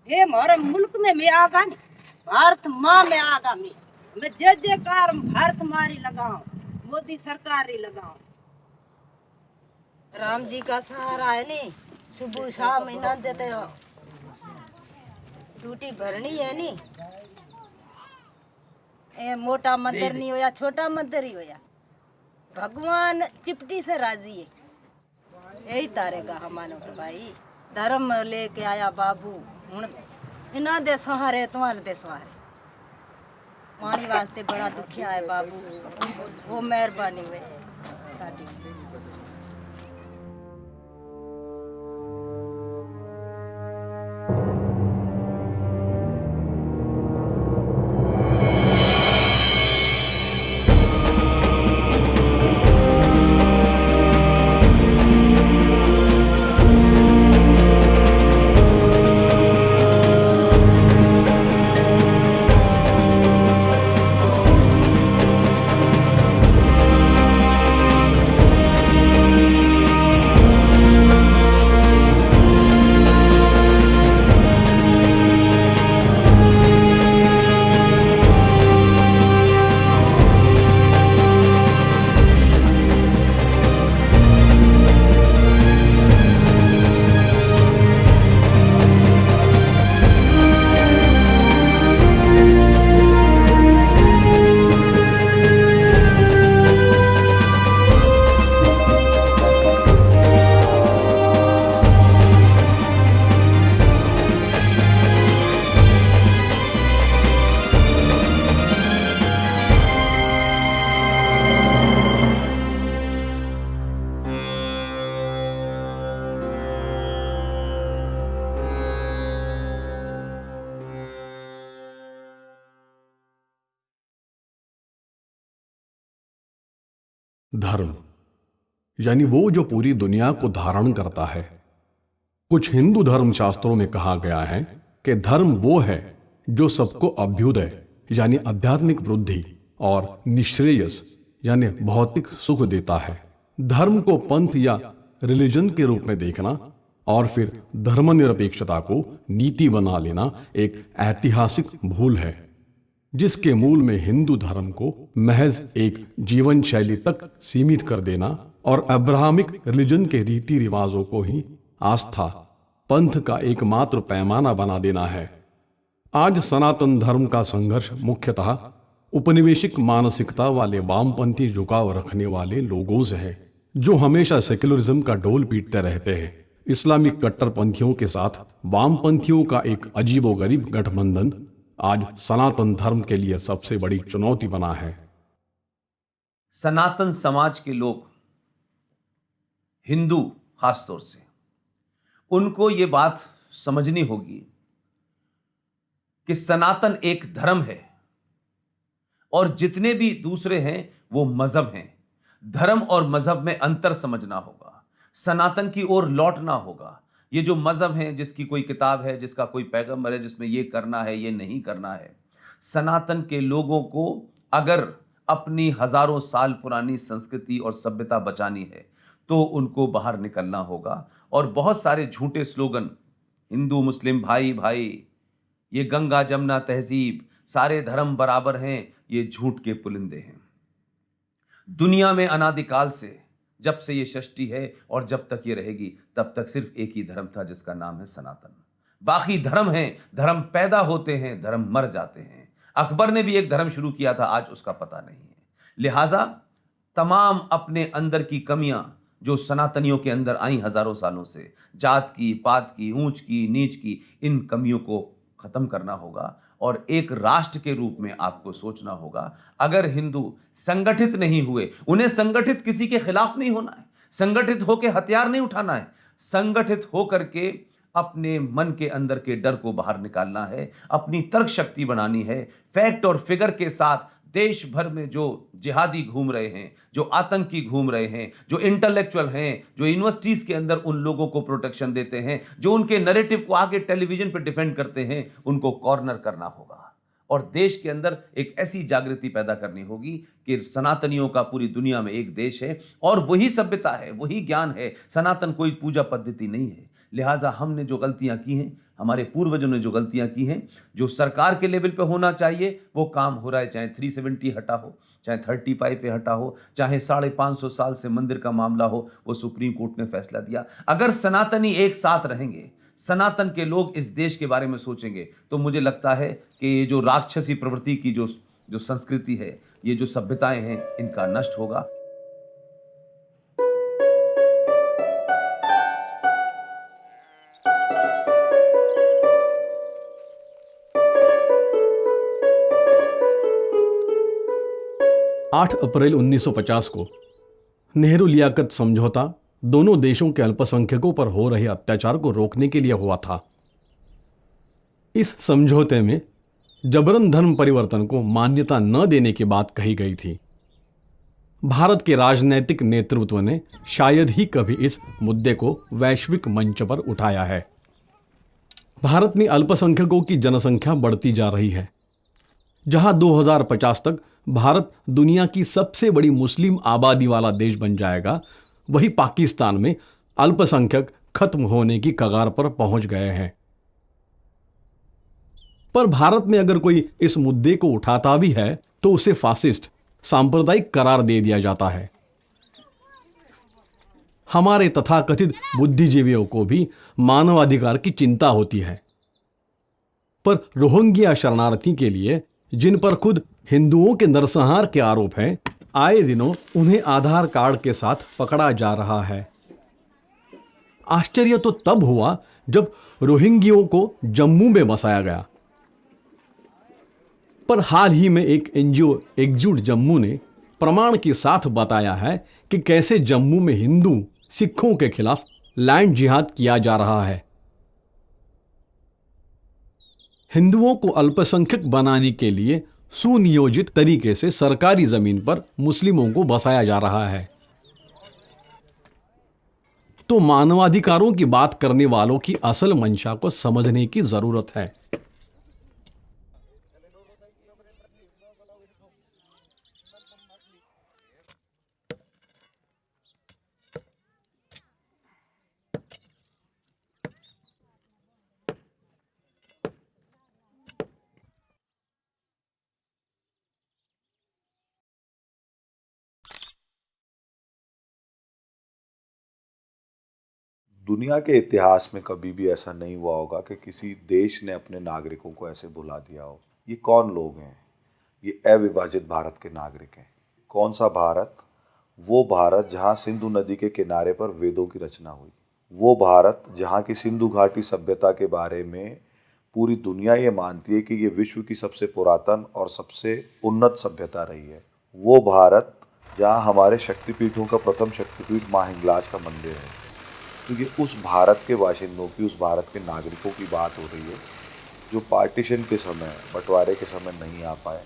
हे हमारे मुल्क में मैं आगा नहीं, भारत माँ में आगा मैं जय जयकार भारत मारी लगाऊं, मोदी सरकार ही लगाऊं। राम जी का सहारा है नी, सुबह शाम इना देते हो, ड्यूटी भरनी है नी। ए मोटा मंदिर नहीं होया, छोटा मंदिर ही होया, भगवान चिपटी से राजी है। यही तारे का हमानो के भाई धर्म लेके आया बाबू, हुण इना दे सहारे तुम्हारे दे सहारे पानी वास्ते बड़ा दुखिया है बाबू, वो मेहरबानी हुए साडी। धर्म यानी वो जो पूरी दुनिया को धारण करता है। कुछ हिंदू धर्म शास्त्रों में कहा गया है कि धर्म वो है जो सबको अभ्युदय यानी आध्यात्मिक वृद्धि और निश्रेयस यानी भौतिक सुख देता है। धर्म को पंथ या रिलीजन के रूप में देखना और फिर धर्मनिरपेक्षता को नीति बना लेना एक ऐतिहासिक भूल है, जिसके मूल में हिंदू धर्म को महज एक जीवन शैली तक सीमित कर देना और अब्राहमिक रिलीजन के रीति रिवाजों को ही आस्था पंथ का एकमात्र पैमाना बना देना है। आज सनातन धर्म का संघर्ष मुख्यतः उपनिवेशिक मानसिकता वाले वामपंथी झुकाव रखने वाले लोगों से है, जो हमेशा सेक्युलरिज्म का ढोल पीटते रहते हैं। इस्लामिक कट्टरपंथियों के साथ वामपंथियों का एक अजीबोगरीब गठबंधन आज सनातन धर्म के लिए सबसे बड़ी चुनौती बना है। सनातन समाज के लोग, हिंदू खासतौर से, उनको ये बात समझनी होगी कि सनातन एक धर्म है और जितने भी दूसरे हैं वो मजहब हैं। धर्म और मजहब में अंतर समझना होगा, सनातन की ओर लौटना होगा। ये जो मजहब है, जिसकी कोई किताब है, जिसका कोई पैगंबर है, जिसमें ये करना है ये नहीं करना है, सनातन के लोगों को अगर अपनी हजारों साल पुरानी संस्कृति और सभ्यता बचानी है तो उनको बाहर निकलना होगा। और बहुत सारे झूठे स्लोगन, हिंदू मुस्लिम भाई भाई, ये गंगा जमुना तहजीब, सारे धर्म बराबर हैं, ये झूठ के पुलिंदे हैं। दुनिया में अनादिकाल से, जब से ये सृष्टि है और जब तक ये रहेगी, तब तक सिर्फ एक ही धर्म था जिसका नाम है सनातन। बाकी धर्म हैं, धर्म पैदा होते हैं, धर्म मर जाते हैं। अकबर ने भी एक धर्म शुरू किया था, आज उसका पता नहीं है। लिहाजा तमाम अपने अंदर की कमियां जो सनातनियों के अंदर आई हजारों सालों से, जात की, पात की, ऊंच की, नीच की, इन कमियों को खत्म करना होगा और एक राष्ट्र के रूप में आपको सोचना होगा। अगर हिंदू संगठित नहीं हुए, उन्हें संगठित किसी के खिलाफ नहीं होना है, संगठित होकर हथियार नहीं उठाना है, संगठित होकर के अपने मन के अंदर के डर को बाहर निकालना है, अपनी तर्क शक्ति बनानी है। फैक्ट और फिगर के साथ देश भर में जो जिहादी घूम रहे हैं, जो आतंकी घूम रहे हैं, जो इंटेलेक्चुअल हैं, जो यूनिवर्सिटीज के अंदर उन लोगों को प्रोटेक्शन देते हैं, जो उनके नैरेटिव को आगे टेलीविजन पर डिफेंड करते हैं, उनको कॉर्नर करना होगा। और देश के अंदर एक ऐसी जागृति पैदा करनी होगी कि सनातनियों का पूरी दुनिया में एक देश है और वही सभ्यता है, वही ज्ञान है। सनातन कोई पूजा पद्धति नहीं है। लिहाजा हमने जो गलतियां की हैं, हमारे पूर्वजों ने जो गलतियां की हैं, जो सरकार के लेवल पे होना चाहिए वो काम हो रहा है, चाहे 370 हटा हो, चाहे 35 पे हटा हो, चाहे 550 साल से मंदिर का मामला हो, वो सुप्रीम कोर्ट ने फैसला दिया। अगर सनातनी एक साथ रहेंगे, सनातन के लोग इस देश के बारे में सोचेंगे, तो मुझे लगता है कि ये जो राक्षसी प्रवृत्ति की जो संस्कृति है, ये जो सभ्यताएं हैं, इनका नष्ट होगा। आठ अप्रैल 1950 को नेहरू लियाकत समझौता दोनों देशों के अल्पसंख्यकों पर हो रहे अत्याचार को रोकने के लिए हुआ था। इस समझौते में जबरन धर्म परिवर्तन को मान्यता न देने की बात कही गई थी। भारत के राजनैतिक नेतृत्व ने शायद ही कभी इस मुद्दे को वैश्विक मंच पर उठाया है। भारत में अल्पसंख्यकों की जनसंख्या बढ़ती जा रही है। जहां 2050 तक भारत दुनिया की सबसे बड़ी मुस्लिम आबादी वाला देश बन जाएगा, वही पाकिस्तान में अल्पसंख्यक खत्म होने की कगार पर पहुंच गए हैं। पर भारत में अगर कोई इस मुद्दे को उठाता भी है तो उसे फासिस्ट, सांप्रदायिक करार दे दिया जाता है। हमारे तथाकथित बुद्धिजीवियों को भी मानवाधिकार की चिंता होती है, पर रोहिंग्या शरणार्थी के लिए, जिन पर खुद हिंदुओं के नरसंहार के आरोप हैं, आए दिनों उन्हें आधार कार्ड के साथ पकड़ा जा रहा है। आश्चर्य तो तब हुआ जब रोहिंग्यों को जम्मू में बसाया गया। पर हाल ही में एक एनजीओ एकजुट जम्मू ने प्रमाण के साथ बताया है कि कैसे जम्मू में हिंदू सिखों के खिलाफ लैंड जिहाद किया जा रहा है। हिंदुओं को अल्पसंख्यक बनाने के लिए सुनियोजित तरीके से सरकारी जमीन पर मुस्लिमों को बसाया जा रहा है। तो मानवाधिकारों की बात करने वालों की असल मंशा को समझने की जरूरत है। दुनिया के इतिहास में कभी भी ऐसा नहीं हुआ होगा कि किसी देश ने अपने नागरिकों को ऐसे भुला दिया हो। ये कौन लोग हैं? ये अविभाजित भारत के नागरिक हैं। कौन सा भारत? वो भारत जहाँ सिंधु नदी के किनारे पर वेदों की रचना हुई। वो भारत जहाँ की सिंधु घाटी सभ्यता के बारे में पूरी दुनिया ये मानती है कि ये विश्व की सबसे पुरातन और सबसे उन्नत सभ्यता रही है। वो भारत जहाँ हमारे शक्तिपीठों का प्रथम शक्तिपीठ माँ हिंगलाज का मंदिर है। तो ये उस भारत के बाशिंदों की, उस भारत के नागरिकों की बात हो रही है जो पार्टीशन के समय, बंटवारे के समय नहीं आ पाए।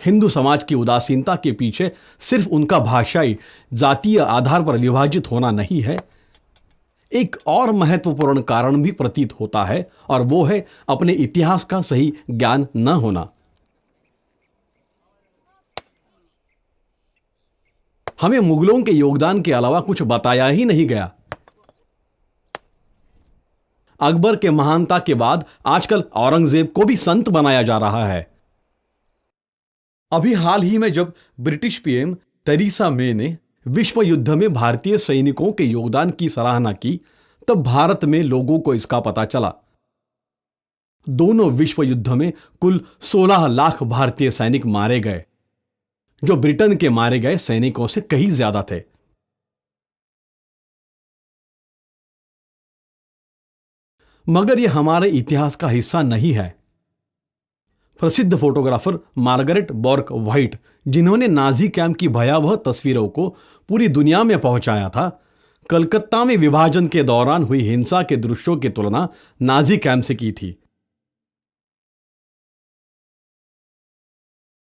हिंदू समाज की उदासीनता के पीछे सिर्फ उनका भाषाई, जातीय आधार पर विभाजित होना नहीं है, एक और महत्वपूर्ण कारण भी प्रतीत होता है, और वो है अपने इतिहास का सही ज्ञान न होना। हमें मुगलों के योगदान के अलावा कुछ बताया ही नहीं गया। अकबर के महानता के बाद आजकल औरंगजेब को भी संत बनाया जा रहा है। अभी हाल ही में जब ब्रिटिश पीएम तेरेसा मे ने विश्व युद्ध में भारतीय सैनिकों के योगदान की सराहना की, तब भारत में लोगों को इसका पता चला। दोनों विश्व युद्ध में कुल 16 लाख भारतीय सैनिक मारे गए, जो ब्रिटेन के मारे गए सैनिकों से कहीं ज्यादा थे। मगर यह हमारे इतिहास का हिस्सा नहीं है। प्रसिद्ध फोटोग्राफर मार्गरेट बॉर्क व्हाइट, जिन्होंने नाजी कैंप की भयावह तस्वीरों को पूरी दुनिया में पहुंचाया था, कलकत्ता में विभाजन के दौरान हुई हिंसा के दृश्यों की तुलना नाजी कैंप से की थी।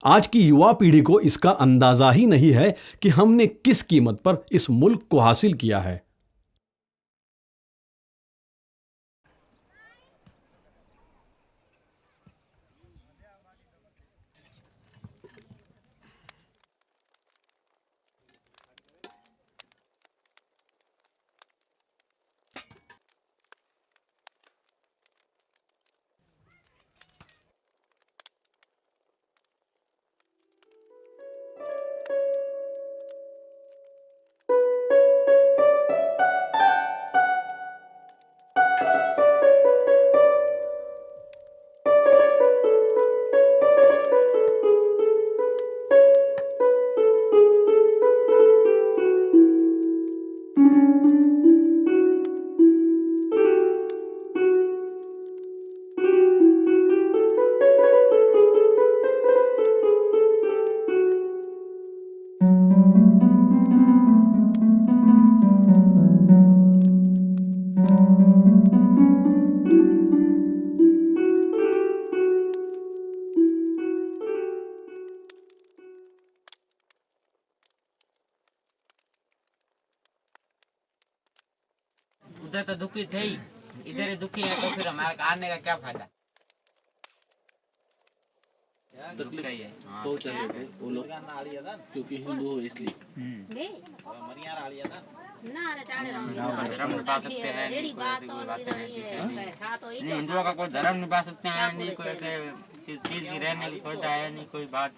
आज की युवा पीढ़ी को इसका अंदाजा ही नहीं है कि हमने किस कीमत पर इस मुल्क को हासिल किया है। उधर तो दुखी थे ही, इधर ही दुखी है, तो फिर हमारे आने का क्या फायदा। तकलीफ तो चले थे वो लोग क्योंकि हिंदू हो इसलिए। धर्म निभा सकते हैं नहीं, हिंदुओं का कोई धर्म निभा सकते हैं नहीं, कोई ऐसे चीज की रहने की सोचा है नहीं, कोई बात।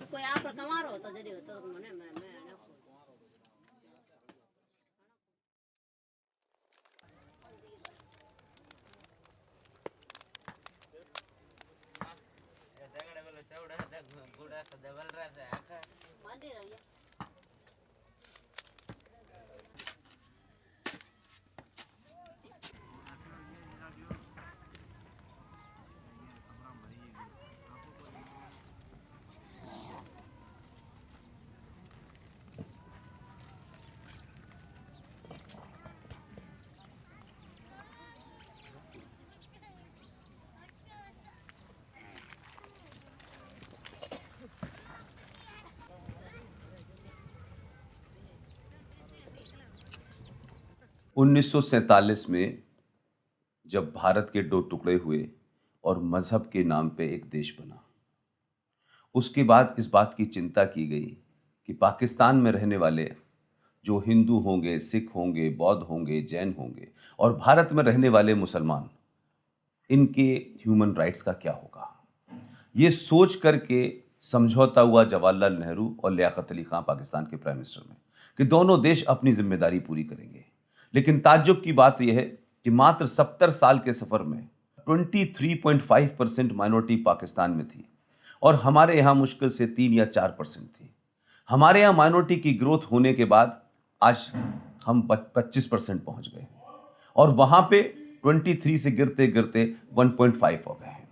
उन्नीस सौ सैंतालीस में जब भारत के दो टुकड़े हुए और मजहब के नाम पे एक देश बना, उसके बाद इस बात की चिंता की गई कि पाकिस्तान में रहने वाले जो हिंदू होंगे, सिख होंगे, बौद्ध होंगे, जैन होंगे और भारत में रहने वाले मुसलमान, इनके ह्यूमन राइट्स का क्या होगा। ये सोच करके समझौता हुआ जवाहरलाल नेहरू और लियाकत अली खान पाकिस्तान के प्राइम मिनिस्टर में कि दोनों देश अपनी जिम्मेदारी पूरी करेंगे। लेकिन ताज्जुब की बात यह है कि मात्र 70 साल के सफर में 23.5% माइनॉरिटी पाकिस्तान में थी और हमारे यहाँ मुश्किल से 3 या 4% थी। हमारे यहाँ माइनॉरिटी की ग्रोथ होने के बाद आज हम 25% पहुंच गए हैं और वहां पे 23 से गिरते गिरते 1.5 हो गए हैं।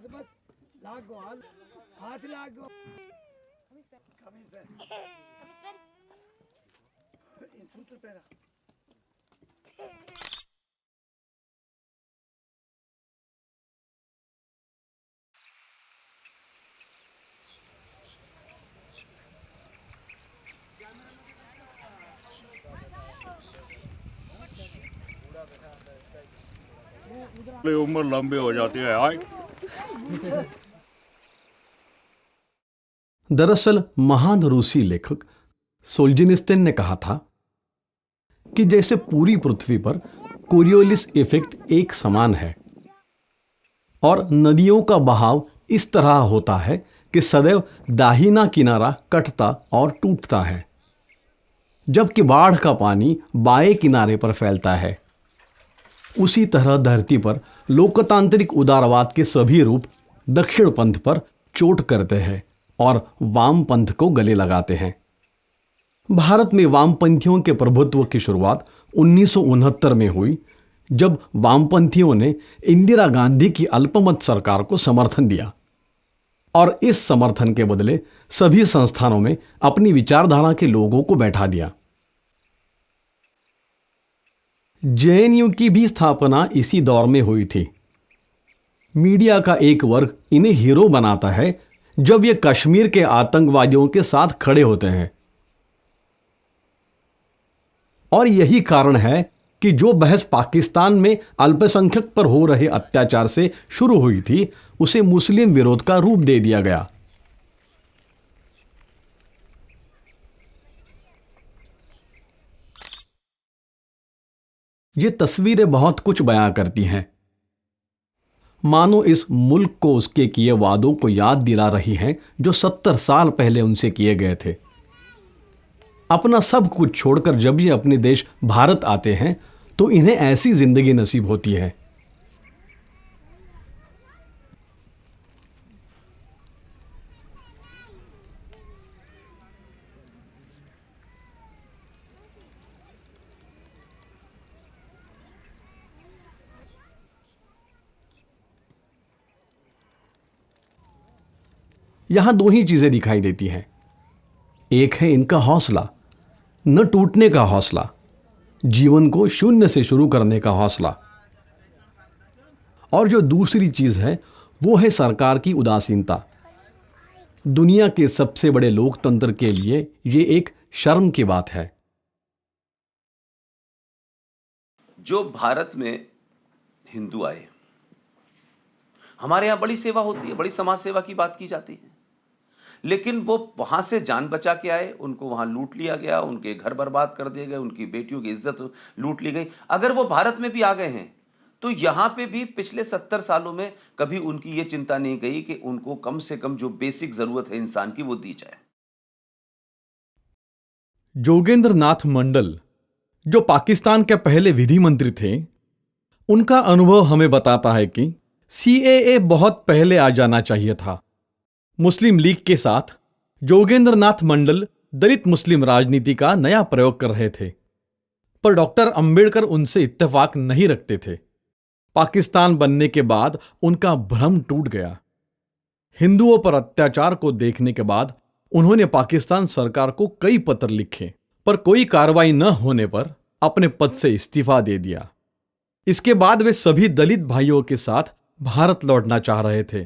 बस लागो हाथ लागो सूत्र पैरा उम्र लंबी हो जाती है। आए दरअसल महान रूसी लेखक सोल्जिनिस्तिन ने कहा था कि जैसे पूरी पृथ्वी पर कोरियोलिस इफेक्ट एक समान है और नदियों का बहाव इस तरह होता है कि सदैव दाहिना किनारा कटता और टूटता है, जबकि बाढ़ का पानी बाएं किनारे पर फैलता है। उसी तरह धरती पर लोकतांत्रिक उदारवाद के सभी रूप दक्षिण पंथ पर चोट करते हैं और वाम पंथ को गले लगाते हैं। भारत में वामपंथियों के प्रभुत्व की शुरुआत 1969 में हुई, जब वामपंथियों ने इंदिरा गांधी की अल्पमत सरकार को समर्थन दिया और इस समर्थन के बदले सभी संस्थानों में अपनी विचारधारा के लोगों को बैठा दिया। जेएनयू की भी स्थापना इसी दौर में हुई थी। मीडिया का एक वर्ग इन्हें हीरो बनाता है जब ये कश्मीर के आतंकवादियों के साथ खड़े होते हैं, और यही कारण है कि जो बहस पाकिस्तान में अल्पसंख्यक पर हो रहे अत्याचार से शुरू हुई थी, उसे मुस्लिम विरोध का रूप दे दिया गया। ये तस्वीरें बहुत कुछ बयां करती हैं। मानो इस मुल्क को उसके किए वादों को याद दिला रही हैं जो 70 साल पहले उनसे किए गए थे। अपना सब कुछ छोड़कर जब ये अपने देश भारत आते हैं तो इन्हें ऐसी जिंदगी नसीब होती है। यहां दो ही चीजें दिखाई देती हैं। एक है इनका हौसला, न टूटने का हौसला, जीवन को शून्य से शुरू करने का हौसला, और जो दूसरी चीज है वो है सरकार की उदासीनता। दुनिया के सबसे बड़े लोकतंत्र के लिए ये एक शर्म की बात है। जो भारत में हिंदू आए, हमारे यहां बड़ी सेवा होती है, बड़ी समाज सेवा की बात की जाती है, लेकिन वो वहां से जान बचा के आए, उनको वहां लूट लिया गया, उनके घर बर्बाद कर दिए गए, उनकी बेटियों की इज्जत लूट ली गई। अगर वो भारत में भी आ गए हैं तो यहां पे भी पिछले 70 सालों में कभी उनकी ये चिंता नहीं गई कि उनको कम से कम जो बेसिक जरूरत है इंसान की वो दी जाए। जोगेंद्र नाथ मंडल, जो पाकिस्तान के पहले विधि मंत्री थे, उनका अनुभव हमें बताता है कि सीएए बहुत पहले आ जाना चाहिए था। मुस्लिम लीग के साथ जोगेंद्र नाथ मंडल दलित मुस्लिम राजनीति का नया प्रयोग कर रहे थे, पर डॉक्टर अंबेडकर उनसे इत्तेफाक नहीं रखते थे। पाकिस्तान बनने के बाद उनका भ्रम टूट गया। हिंदुओं पर अत्याचार को देखने के बाद उन्होंने पाकिस्तान सरकार को कई पत्र लिखे, पर कोई कार्रवाई न होने पर अपने पद से इस्तीफा दे दिया। इसके बाद वे सभी दलित भाइयों के साथ भारत लौटना चाह रहे थे,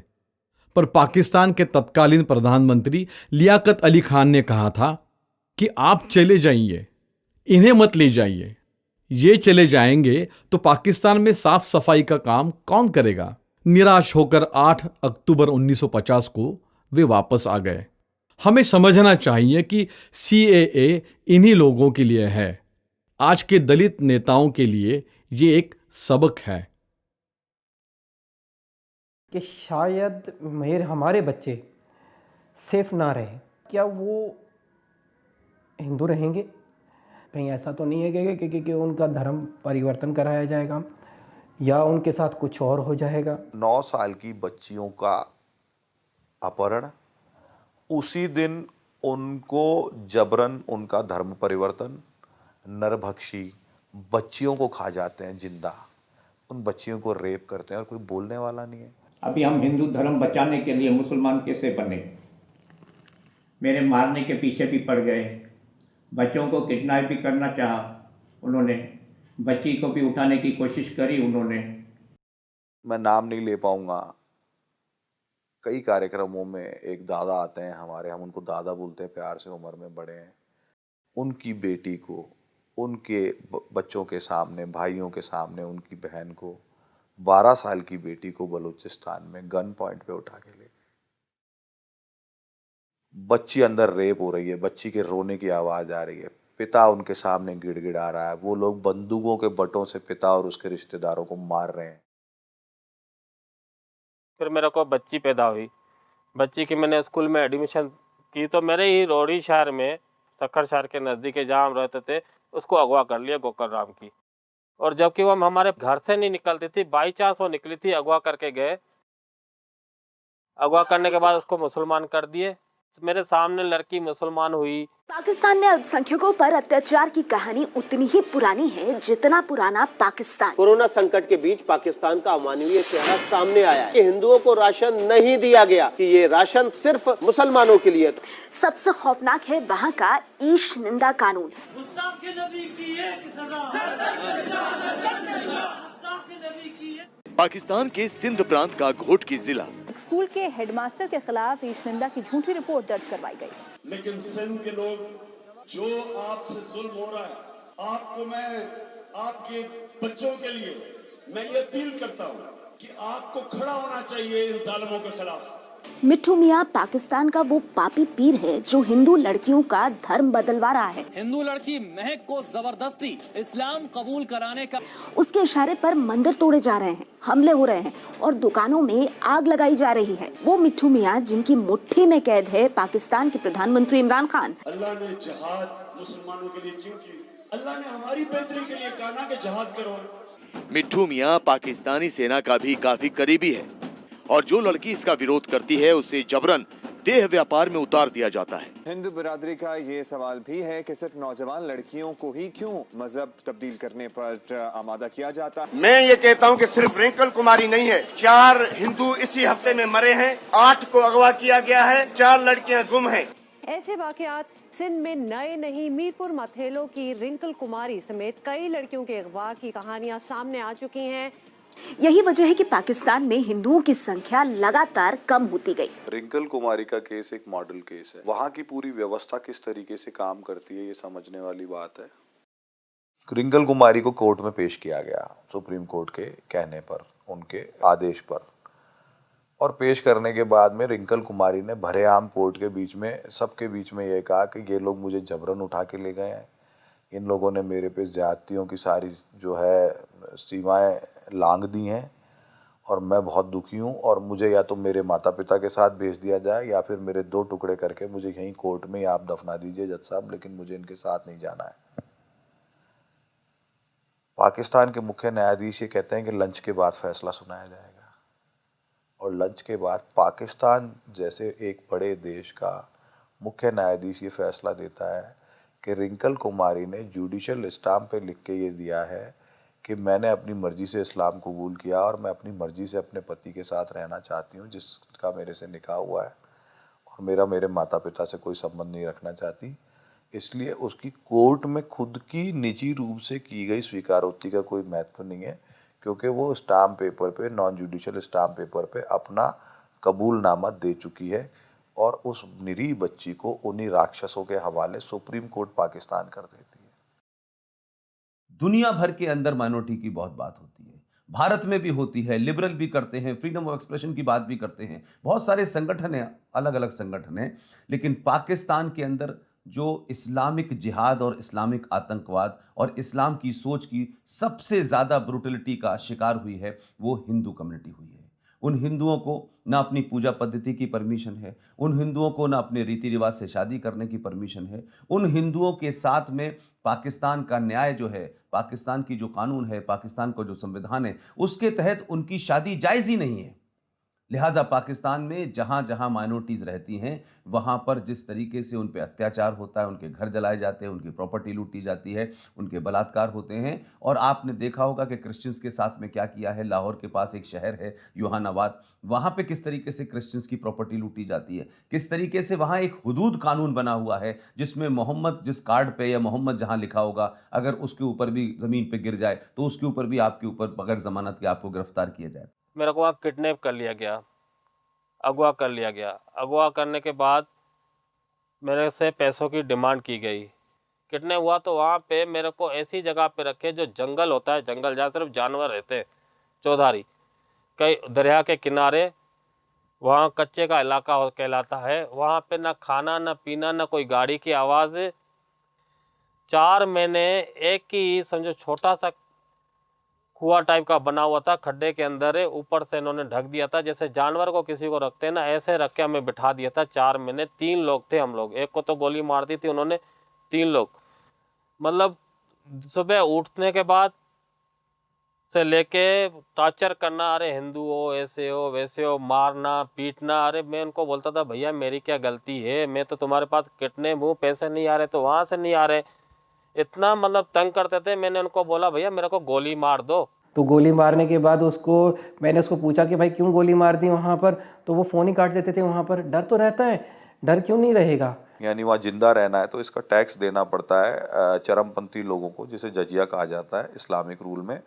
पर पाकिस्तान के तत्कालीन प्रधानमंत्री लियाकत अली खान ने कहा था कि आप चले जाइए, इन्हें मत ले जाइए। ये चले जाएंगे तो पाकिस्तान में साफ सफाई का काम कौन करेगा। निराश होकर 8 अक्टूबर 1950 को वे वापस आ गए। हमें समझना चाहिए कि सीएए इन्हीं लोगों के लिए है। आज के दलित नेताओं के लिए ये एक सबक है कि शायद हमारे बच्चे सेफ ना रहे। क्या वो हिंदू रहेंगे? कहीं ऐसा तो नहीं है कि उनका धर्म परिवर्तन कराया जाएगा या उनके साथ कुछ और हो जाएगा। 9 साल की बच्चियों का अपहरण, उसी दिन उनको जबरन उनका धर्म परिवर्तन, नरभक्षी बच्चियों को खा जाते हैं जिंदा, उन बच्चियों को रेप करते हैं और कोई बोलने वाला नहीं है। अभी हम हिंदू धर्म बचाने के लिए मुसलमान कैसे बने? मेरे मारने के पीछे भी पड़ गए, बच्चों को किडनैप भी करना चाहा उन्होंने, बच्ची को भी उठाने की कोशिश करी उन्होंने। मैं नाम नहीं ले पाऊंगा। कई कार्यक्रमों में एक दादा आते हैं हमारे, हम उनको दादा बोलते हैं प्यार से, उम्र में बड़े हैं। उनकी बेटी को, उनके बच्चों के सामने, भाइयों के सामने, उनकी बहन को, 12 साल की बेटी को बलूचिस्तान में गन पॉइंट पे उठा के ले, बच्ची अंदर रेप हो रही है, बच्ची के रोने की आवाज आ रही है, पिता उनके सामने गिड़गिड़ा रहा है, वो लोग बंदूकों के बटों से पिता और उसके रिश्तेदारों को मार रहे हैं। फिर मेरे को बच्ची पैदा हुई, बच्ची की मैंने स्कूल में एडमिशन की तो मेरे ही रोड़ी शहर में, सक्खर शहर के नज़दीक जहाँ हम रहते थे, उसको अगवा कर लिया गोकर राम की। और जबकि वो हमारे घर से नहीं निकलती थी, बाई चांस वो निकली थी, अगवा करके गए। अगवा करने के बाद उसको मुसलमान कर दिए। मेरे सामने लड़की मुसलमान हुई। पाकिस्तान में अल्पसंख्यकों पर अत्याचार की कहानी उतनी ही पुरानी है जितना पुराना पाकिस्तान। कोरोना संकट के बीच पाकिस्तान का अमानवीय चेहरा सामने आया है कि हिंदुओं को राशन नहीं दिया गया, कि ये राशन सिर्फ मुसलमानों के लिए। सबसे खौफनाक है वहाँ का ईश निंदा कानून। पाकिस्तान के सिंध प्रांत का घोटकी जिला, स्कूल के हेडमास्टर के खिलाफ ईशनिंदा की झूठी रिपोर्ट दर्ज करवाई गई। लेकिन सिंध के लोग, जो आपसे जुल्म हो रहा है, आपको मैं आपके बच्चों के लिए मैं ये अपील करता हूँ कि आपको खड़ा होना चाहिए इन जालिमों के खिलाफ। मिट्ठू मियां पाकिस्तान का वो पापी पीर है जो हिंदू लड़कियों का धर्म बदलवा रहा है। हिंदू लड़की महक को जबरदस्ती इस्लाम कबूल कराने का उसके इशारे पर मंदिर तोड़े जा रहे हैं, हमले हो रहे हैं और दुकानों में आग लगाई जा रही है। वो मिट्ठू मियां जिनकी मुट्ठी में कैद है पाकिस्तान के प्रधानमंत्री इमरान खान। अल्लाह ने जिहाद मुसलमानों के लिए क्यों की? अल्लाह ने हमारी बेहतरी के लिए कहा ना कि जिहाद करो। मिट्ठू मियां पाकिस्तानी सेना का भी काफी करीबी है और जो लड़की इसका विरोध करती है उसे जबरन देह व्यापार में उतार दिया जाता है। हिंदू बिरादरी का ये सवाल भी है कि सिर्फ नौजवान लड़कियों को ही क्यों मजहब तब्दील करने पर आमादा किया जाता है। मैं ये कहता हूँ कि सिर्फ रिंकल कुमारी नहीं है, 4 हिंदू इसी हफ्ते में मरे हैं, 8 को अगवा किया गया है, 4 लड़कियां गुम हैं। ऐसे वाकयात सिंध में नए नहीं। मीरपुर मथेलो की रिंकल कुमारी समेत कई लड़कियों के अगवा की कहानियां सामने आ चुकी हैं। यही वजह है कि पाकिस्तान में हिंदुओं की संख्या लगातार कम होती गई। रिंकल कुमारी का केस एक मॉडल केस है। वहाँ की पूरी व्यवस्था किस तरीके से काम करती है ये समझने वाली बात है। रिंकल कुमारी को कोर्ट में पेश किया गया सुप्रीम कोर्ट के कहने पर, उनके आदेश पर, और पेश करने के बाद में रिंकल कुमारी ने भरेआम कोर्ट के बीच में, सबके बीच में ये कहा कि ये लोग मुझे जबरन उठा के ले गए हैं, इन लोगों ने मेरे पे ज्यादतियों की सारी जो है सीमाएं लांघ दी हैं और मैं बहुत दुखी हूँ और मुझे या तो मेरे माता पिता के साथ भेज दिया जाए या फिर मेरे 2 टुकड़े करके मुझे यहीं कोर्ट में आप दफना दीजिए जज साहब, लेकिन मुझे इनके साथ नहीं जाना है। पाकिस्तान के मुख्य न्यायाधीश ये कहते हैं कि लंच के बाद फैसला सुनाया जाएगा और लंच के बाद पाकिस्तान जैसे एक बड़े देश का मुख्य न्यायाधीश ये फैसला देता है कि रिंकल कुमारी ने जुडिशियल स्टाम्प पे लिख के ये दिया है कि मैंने अपनी मर्जी से इस्लाम कबूल किया और मैं अपनी मर्जी से अपने पति के साथ रहना चाहती हूँ जिसका मेरे से निकाह हुआ है और मेरे माता पिता से कोई संबंध नहीं रखना चाहती। इसलिए उसकी कोर्ट में खुद की निजी रूप से की गई स्वीकारोक्ति का कोई महत्व नहीं है, क्योंकि वो स्टाम्प पेपर पे, नॉन जुडिशियल स्टाम्प पेपर पे अपना कबूलनामा दे चुकी है और उस निरीह बच्ची को उन्हीं राक्षसों के हवाले सुप्रीम कोर्ट पाकिस्तान कर देती है। दुनिया भर के अंदर माइनॉरिटी की बहुत बात होती है, भारत में भी होती है, लिबरल भी करते हैं, फ्रीडम ऑफ एक्सप्रेशन की बात भी करते हैं, बहुत सारे संगठन हैं, अलग अलग संगठन हैं, लेकिन पाकिस्तान के अंदर जो इस्लामिक जिहाद और इस्लामिक आतंकवाद और इस्लाम की सोच की सबसे ज़्यादा ब्रूटलिटी का शिकार हुई है वो हिंदू कम्युनिटी हुई है। उन हिंदुओं को ना अपनी पूजा पद्धति की परमिशन है, उन हिंदुओं को ना अपने रीति रिवाज से शादी करने की परमिशन है, उन हिंदुओं के साथ में पाकिस्तान का न्याय जो है, पाकिस्तान की जो कानून है, पाकिस्तान का जो संविधान है, उसके तहत उनकी शादी जायज़ ही नहीं है। लिहाजा पाकिस्तान में जहाँ जहाँ माइनॉरिटीज़ रहती हैं वहाँ पर जिस तरीके से उन पे अत्याचार होता है, उनके घर जलाए जाते हैं, उनकी प्रॉपर्टी लूटी जाती है, उनके बलात्कार होते हैं। और आपने देखा होगा कि क्रिश्चियंस के साथ में क्या किया है। लाहौर के पास एक शहर है योहानाबाद, वहाँ पे किस तरीके से क्रिश्चियंस की प्रॉपर्टी लूटी जाती है, किस तरीके से वहाँ एक हुदूद कानून बना हुआ है जिसमें मोहम्मद जिस कार्ड पे या मोहम्मद जहाँ लिखा होगा अगर उसके ऊपर भी ज़मीन पे गिर जाए तो उसके ऊपर भी आपके ऊपर बगैर ज़मानत के आपको गिरफ्तार किया जाए। मेरे को वहाँ किडनैप कर लिया गया, अगवा कर लिया गया। अगवा करने के बाद मेरे से पैसों की डिमांड की गई। किडनैप हुआ तो वहाँ पे मेरे को ऐसी जगह पे रखे जो जंगल होता है, जंगल जहाँ सिर्फ जानवर रहते हैं, चौधारी, कई दरिया के किनारे, वहाँ कच्चे का इलाका कहलाता है। वहाँ पे ना खाना ना पीना ना कोई गाड़ी की आवाज़। 4 महीने एक ही समझो छोटा सा कुआं टाइप का बना हुआ था, खड्डे के अंदर है, ऊपर से इन्होंने ढक दिया था, जैसे जानवर को किसी को रखते हैं ना ऐसे रख के हमें बिठा दिया था। 4 महीने 3 लोग थे हम लोग, एक को तो गोली मार दी थी उन्होंने, 3 लोग। मतलब सुबह उठने के बाद से लेके टॉर्चर करना, अरे हिंदू हो, ऐसे हो वैसे हो, मारना पीटना। अरे मैं उनको बोलता था भैया मेरी क्या गलती है, मैं तो तुम्हारे पास किडनैप हूँ, पैसे नहीं आ रहे तो वहाँ से नहीं आ रहे। इतना मतलब तंग करते थे। मैंने उनको बोला भैया मेरे को गोली मार दो। तो गोली मारने के बाद मैंने उसको पूछा कि भाई क्यों गोली मार दी वहाँ पर, तो वो फ़ोन ही काट देते थे। वहाँ पर डर तो रहता है, डर क्यों नहीं रहेगा। यानी वहाँ जिंदा रहना है तो इसका टैक्स देना पड़ता है चरमपंथी लोगों को, जिसे जजिया कहा जाता है इस्लामिक रूल में।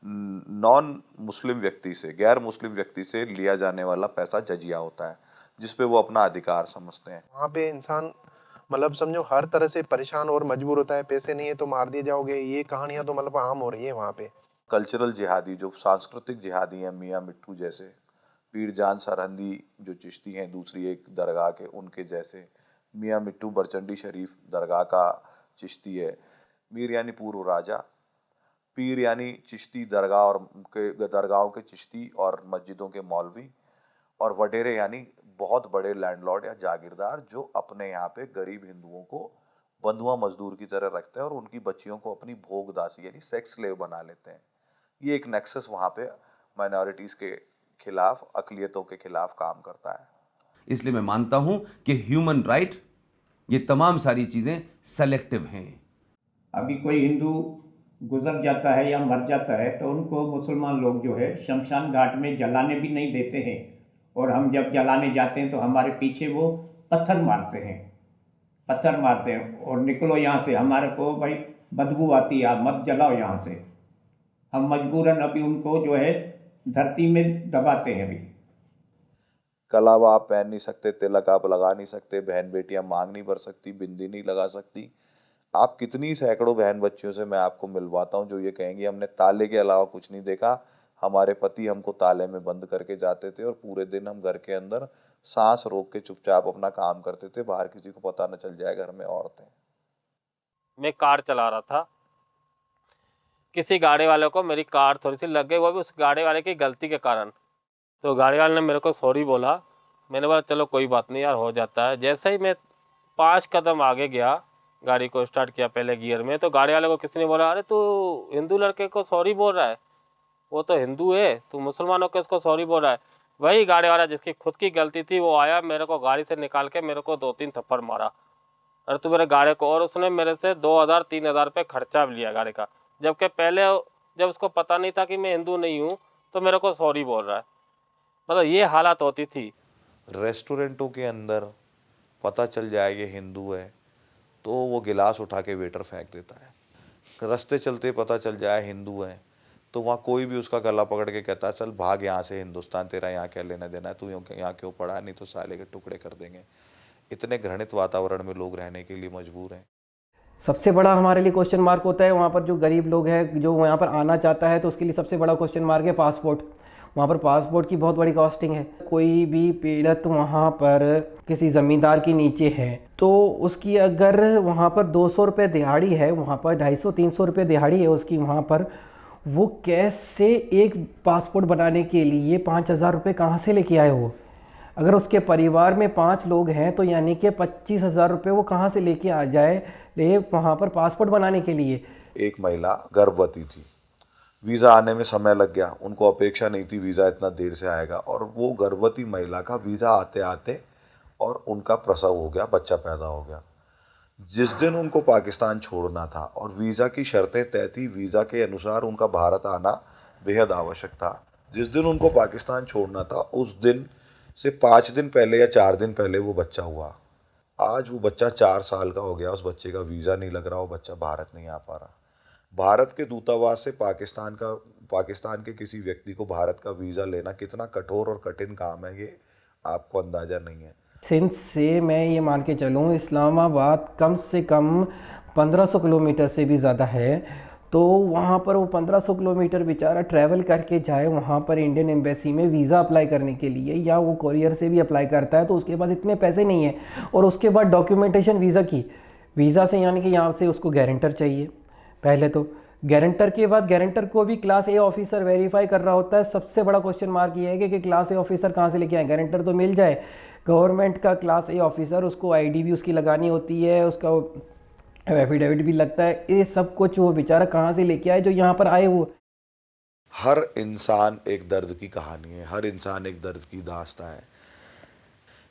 नॉन मुस्लिम व्यक्ति से, गैर मुस्लिम व्यक्ति से लिया जाने वाला पैसा जजिया होता है, जिसपे वो अपना अधिकार समझते हैं। वहाँ पे इंसान मतलब समझो हर तरह से परेशान और मजबूर होता है, पैसे नहीं है तो मार दिए जाओगे, ये कहानियां तो मतलब आम हो रही है वहाँ पे। कल्चरल जिहादी, जो सांस्कृतिक जिहादी हैं, मियाँ मिट्टू जैसे, पीर जान सरहंदी जो चिश्ती हैं दूसरी एक दरगाह के, उनके जैसे, मियाँ मिट्टू बरचंडी शरीफ दरगाह का चिश्ती है, मीर यानी पूर्व राजा, पीर यानी चिश्ती दरगाह और के दरगाहों के चिश्ती और मस्जिदों के मौलवी, और वडेरे यानी बहुत बड़े लैंडलॉर्ड या जागीरदार जो अपने यहाँ पे गरीब हिंदुओं को बंधुआ मजदूर की तरह रखते हैं और उनकी बच्चियों को अपनी भोग दासी यानी सेक्स स्लेव बना लेते हैं। ये एक नेक्सस वहाँ पे माइनॉरिटीज़ के खिलाफ, अकलियतों के खिलाफ काम करता है। इसलिए मैं मानता हूं कि ह्यूमन राइट, ये तमाम सारी चीजें सेलेक्टिव हैं। अभी कोई हिंदू गुजर जाता है या मर जाता है तो उनको मुसलमान लोग जो है शमशान घाट में जलाने भी नहीं देते हैं, और हम जब जलाने जाते हैं तो हमारे पीछे वो पत्थर मारते हैं और निकलो यहाँ से, हमारे को भाई बदबू आती है, आप मत जलाओ यहाँ से। हम मजबूरन अभी उनको जो है धरती में दबाते हैं। अभी कलावा आप पहन नहीं सकते, तिलक आप लगा नहीं सकते, बहन बेटियां मांग नहीं भर सकती, बिंदी नहीं लगा सकती। आप कितनी सैकड़ों बहन बच्चियों से मैं आपको मिलवाता हूं जो ये कहेंगी हमने ताले के अलावा कुछ नहीं देखा, हमारे पति हमको ताले में बंद करके जाते थे और पूरे दिन हम घर के अंदर सांस रोक के चुपचाप अपना काम करते थे, बाहर किसी को पता न चल जाए घर में औरतें। मैं कार चला रहा था, किसी गाड़ी वाले को मेरी कार थोड़ी सी लग गई, वो भी उस गाड़ी वाले की गलती के कारण। तो गाड़ी वाले ने मेरे को सॉरी बोला, मैंने बोला चलो कोई बात नहीं यार, हो जाता है। जैसे ही मैं 5 कदम आगे गया, गाड़ी को स्टार्ट किया पहले गियर में, तो गाड़ी वाले को किसी ने बोला अरे तू हिंदू लड़के को सॉरी बोल रहा है, वो तो हिंदू है, तू मुसलमानों के उसको सॉरी बोल रहा है। वही गाड़ी वाला जिसकी खुद की गलती थी वो आया, मेरे को गाड़ी से निकाल के मेरे को 2-3 थप्पड़ मारा, अरे तू मेरे गाड़ी को, और उसने मेरे से 2000-3000 रुपये खर्चा भी लिया गाड़ी का, जबकि पहले जब उसको पता नहीं था कि मैं हिंदू नहीं हूँ तो मेरे को सॉरी बोल रहा है। मतलब ये हालत होती थी। रेस्टोरेंटों के अंदर पता चल जाए ये हिंदू है तो वो गिलास उठा के वेटर फेंक देता है। रास्ते चलते पता चल जाए हिंदू है तो वहाँ कोई भी उसका गला पकड़ के कहता है चल भाग यहाँ से हिंदुस्तान, तेरा यहाँ क्या लेना देना है, तू यहाँ क्यों पड़ा, नहीं तो साले के टुकड़े कर देंगे। इतने घृणित वातावरण में लोग रहने के लिए मजबूर हैं। सबसे बड़ा हमारे लिए क्वेश्चन मार्क होता है वहाँ पर जो गरीब लोग हैं, जो यहाँ पर आना चाहता है तो उसके लिए सबसे बड़ा क्वेश्चन मार्क है पासपोर्ट। वहाँ पर पासपोर्ट की बहुत बड़ी कॉस्टिंग है। कोई भी पीड़ित वहाँ पर किसी ज़मींदार के नीचे है तो उसकी अगर वहाँ पर 200 रुपये दिहाड़ी है, वहाँ पर 250-300 रुपये दिहाड़ी है उसकी, वहाँ पर वो कैसे एक पासपोर्ट बनाने के लिए 5000 रुपये कहाँ से लेके आए वो? अगर उसके परिवार में 5 लोग हैं तो यानी कि 25,000 रुपये वो कहाँ से लेके आ जाए ले वहाँ पर पासपोर्ट बनाने के लिए। एक महिला गर्भवती थी, वीज़ा आने में समय लग गया, उनको अपेक्षा नहीं थी वीज़ा इतना देर से आएगा, और वो गर्भवती महिला का वीज़ा आते आते और उनका प्रसव हो गया, बच्चा पैदा हो गया। जिस दिन उनको पाकिस्तान छोड़ना था और वीज़ा की शर्तें तय थी, वीज़ा के अनुसार उनका भारत आना बेहद आवश्यक था, जिस दिन उनको पाकिस्तान छोड़ना था उस दिन से 5 दिन पहले या 4 दिन पहले वो बच्चा हुआ। आज वो बच्चा 4 साल का हो गया, उस बच्चे का वीज़ा नहीं लग रहा, वो बच्चा भारत नहीं आ पा रहा। भारत के दूतावास से पाकिस्तान के किसी व्यक्ति को भारत का वीज़ा लेना कितना कठोर और कठिन काम है, ये आपको अंदाज़ा नहीं है। सिंध से मैं ये मान के चलूँ इस्लामाबाद कम से कम 1500 किलोमीटर से भी ज़्यादा है, तो वहाँ पर वो 1500 किलोमीटर बेचारा ट्रैवल करके जाए वहाँ पर इंडियन एम्बेसी में वीज़ा अप्लाई करने के लिए, या वो कोरियर से भी अप्लाई करता है तो उसके पास इतने पैसे नहीं है। और उसके बाद डॉक्यूमेंटेशन वीज़ा से यानी कि यहाँ से उसको गारंटर चाहिए पहले, तो गारंटर के बाद गारंटर को भी क्लास ए ऑफिसर वेरीफाई कर रहा होता है। सबसे बड़ा क्वेश्चन मार्क ये है कि क्लास ए ऑफिसर कहाँ से लेके आए? गारंटर तो मिल जाए, गवर्नमेंट का क्लास ए ऑफिसर, उसको आईडी भी उसकी लगानी होती है, उसका एफिडेविट भी लगता है, ये सब कुछ वो बेचारा कहाँ से लेके आए जो यहाँ पर आए? वो हर इंसान एक दर्द की कहानी है, हर इंसान एक दर्द की दास्तां है।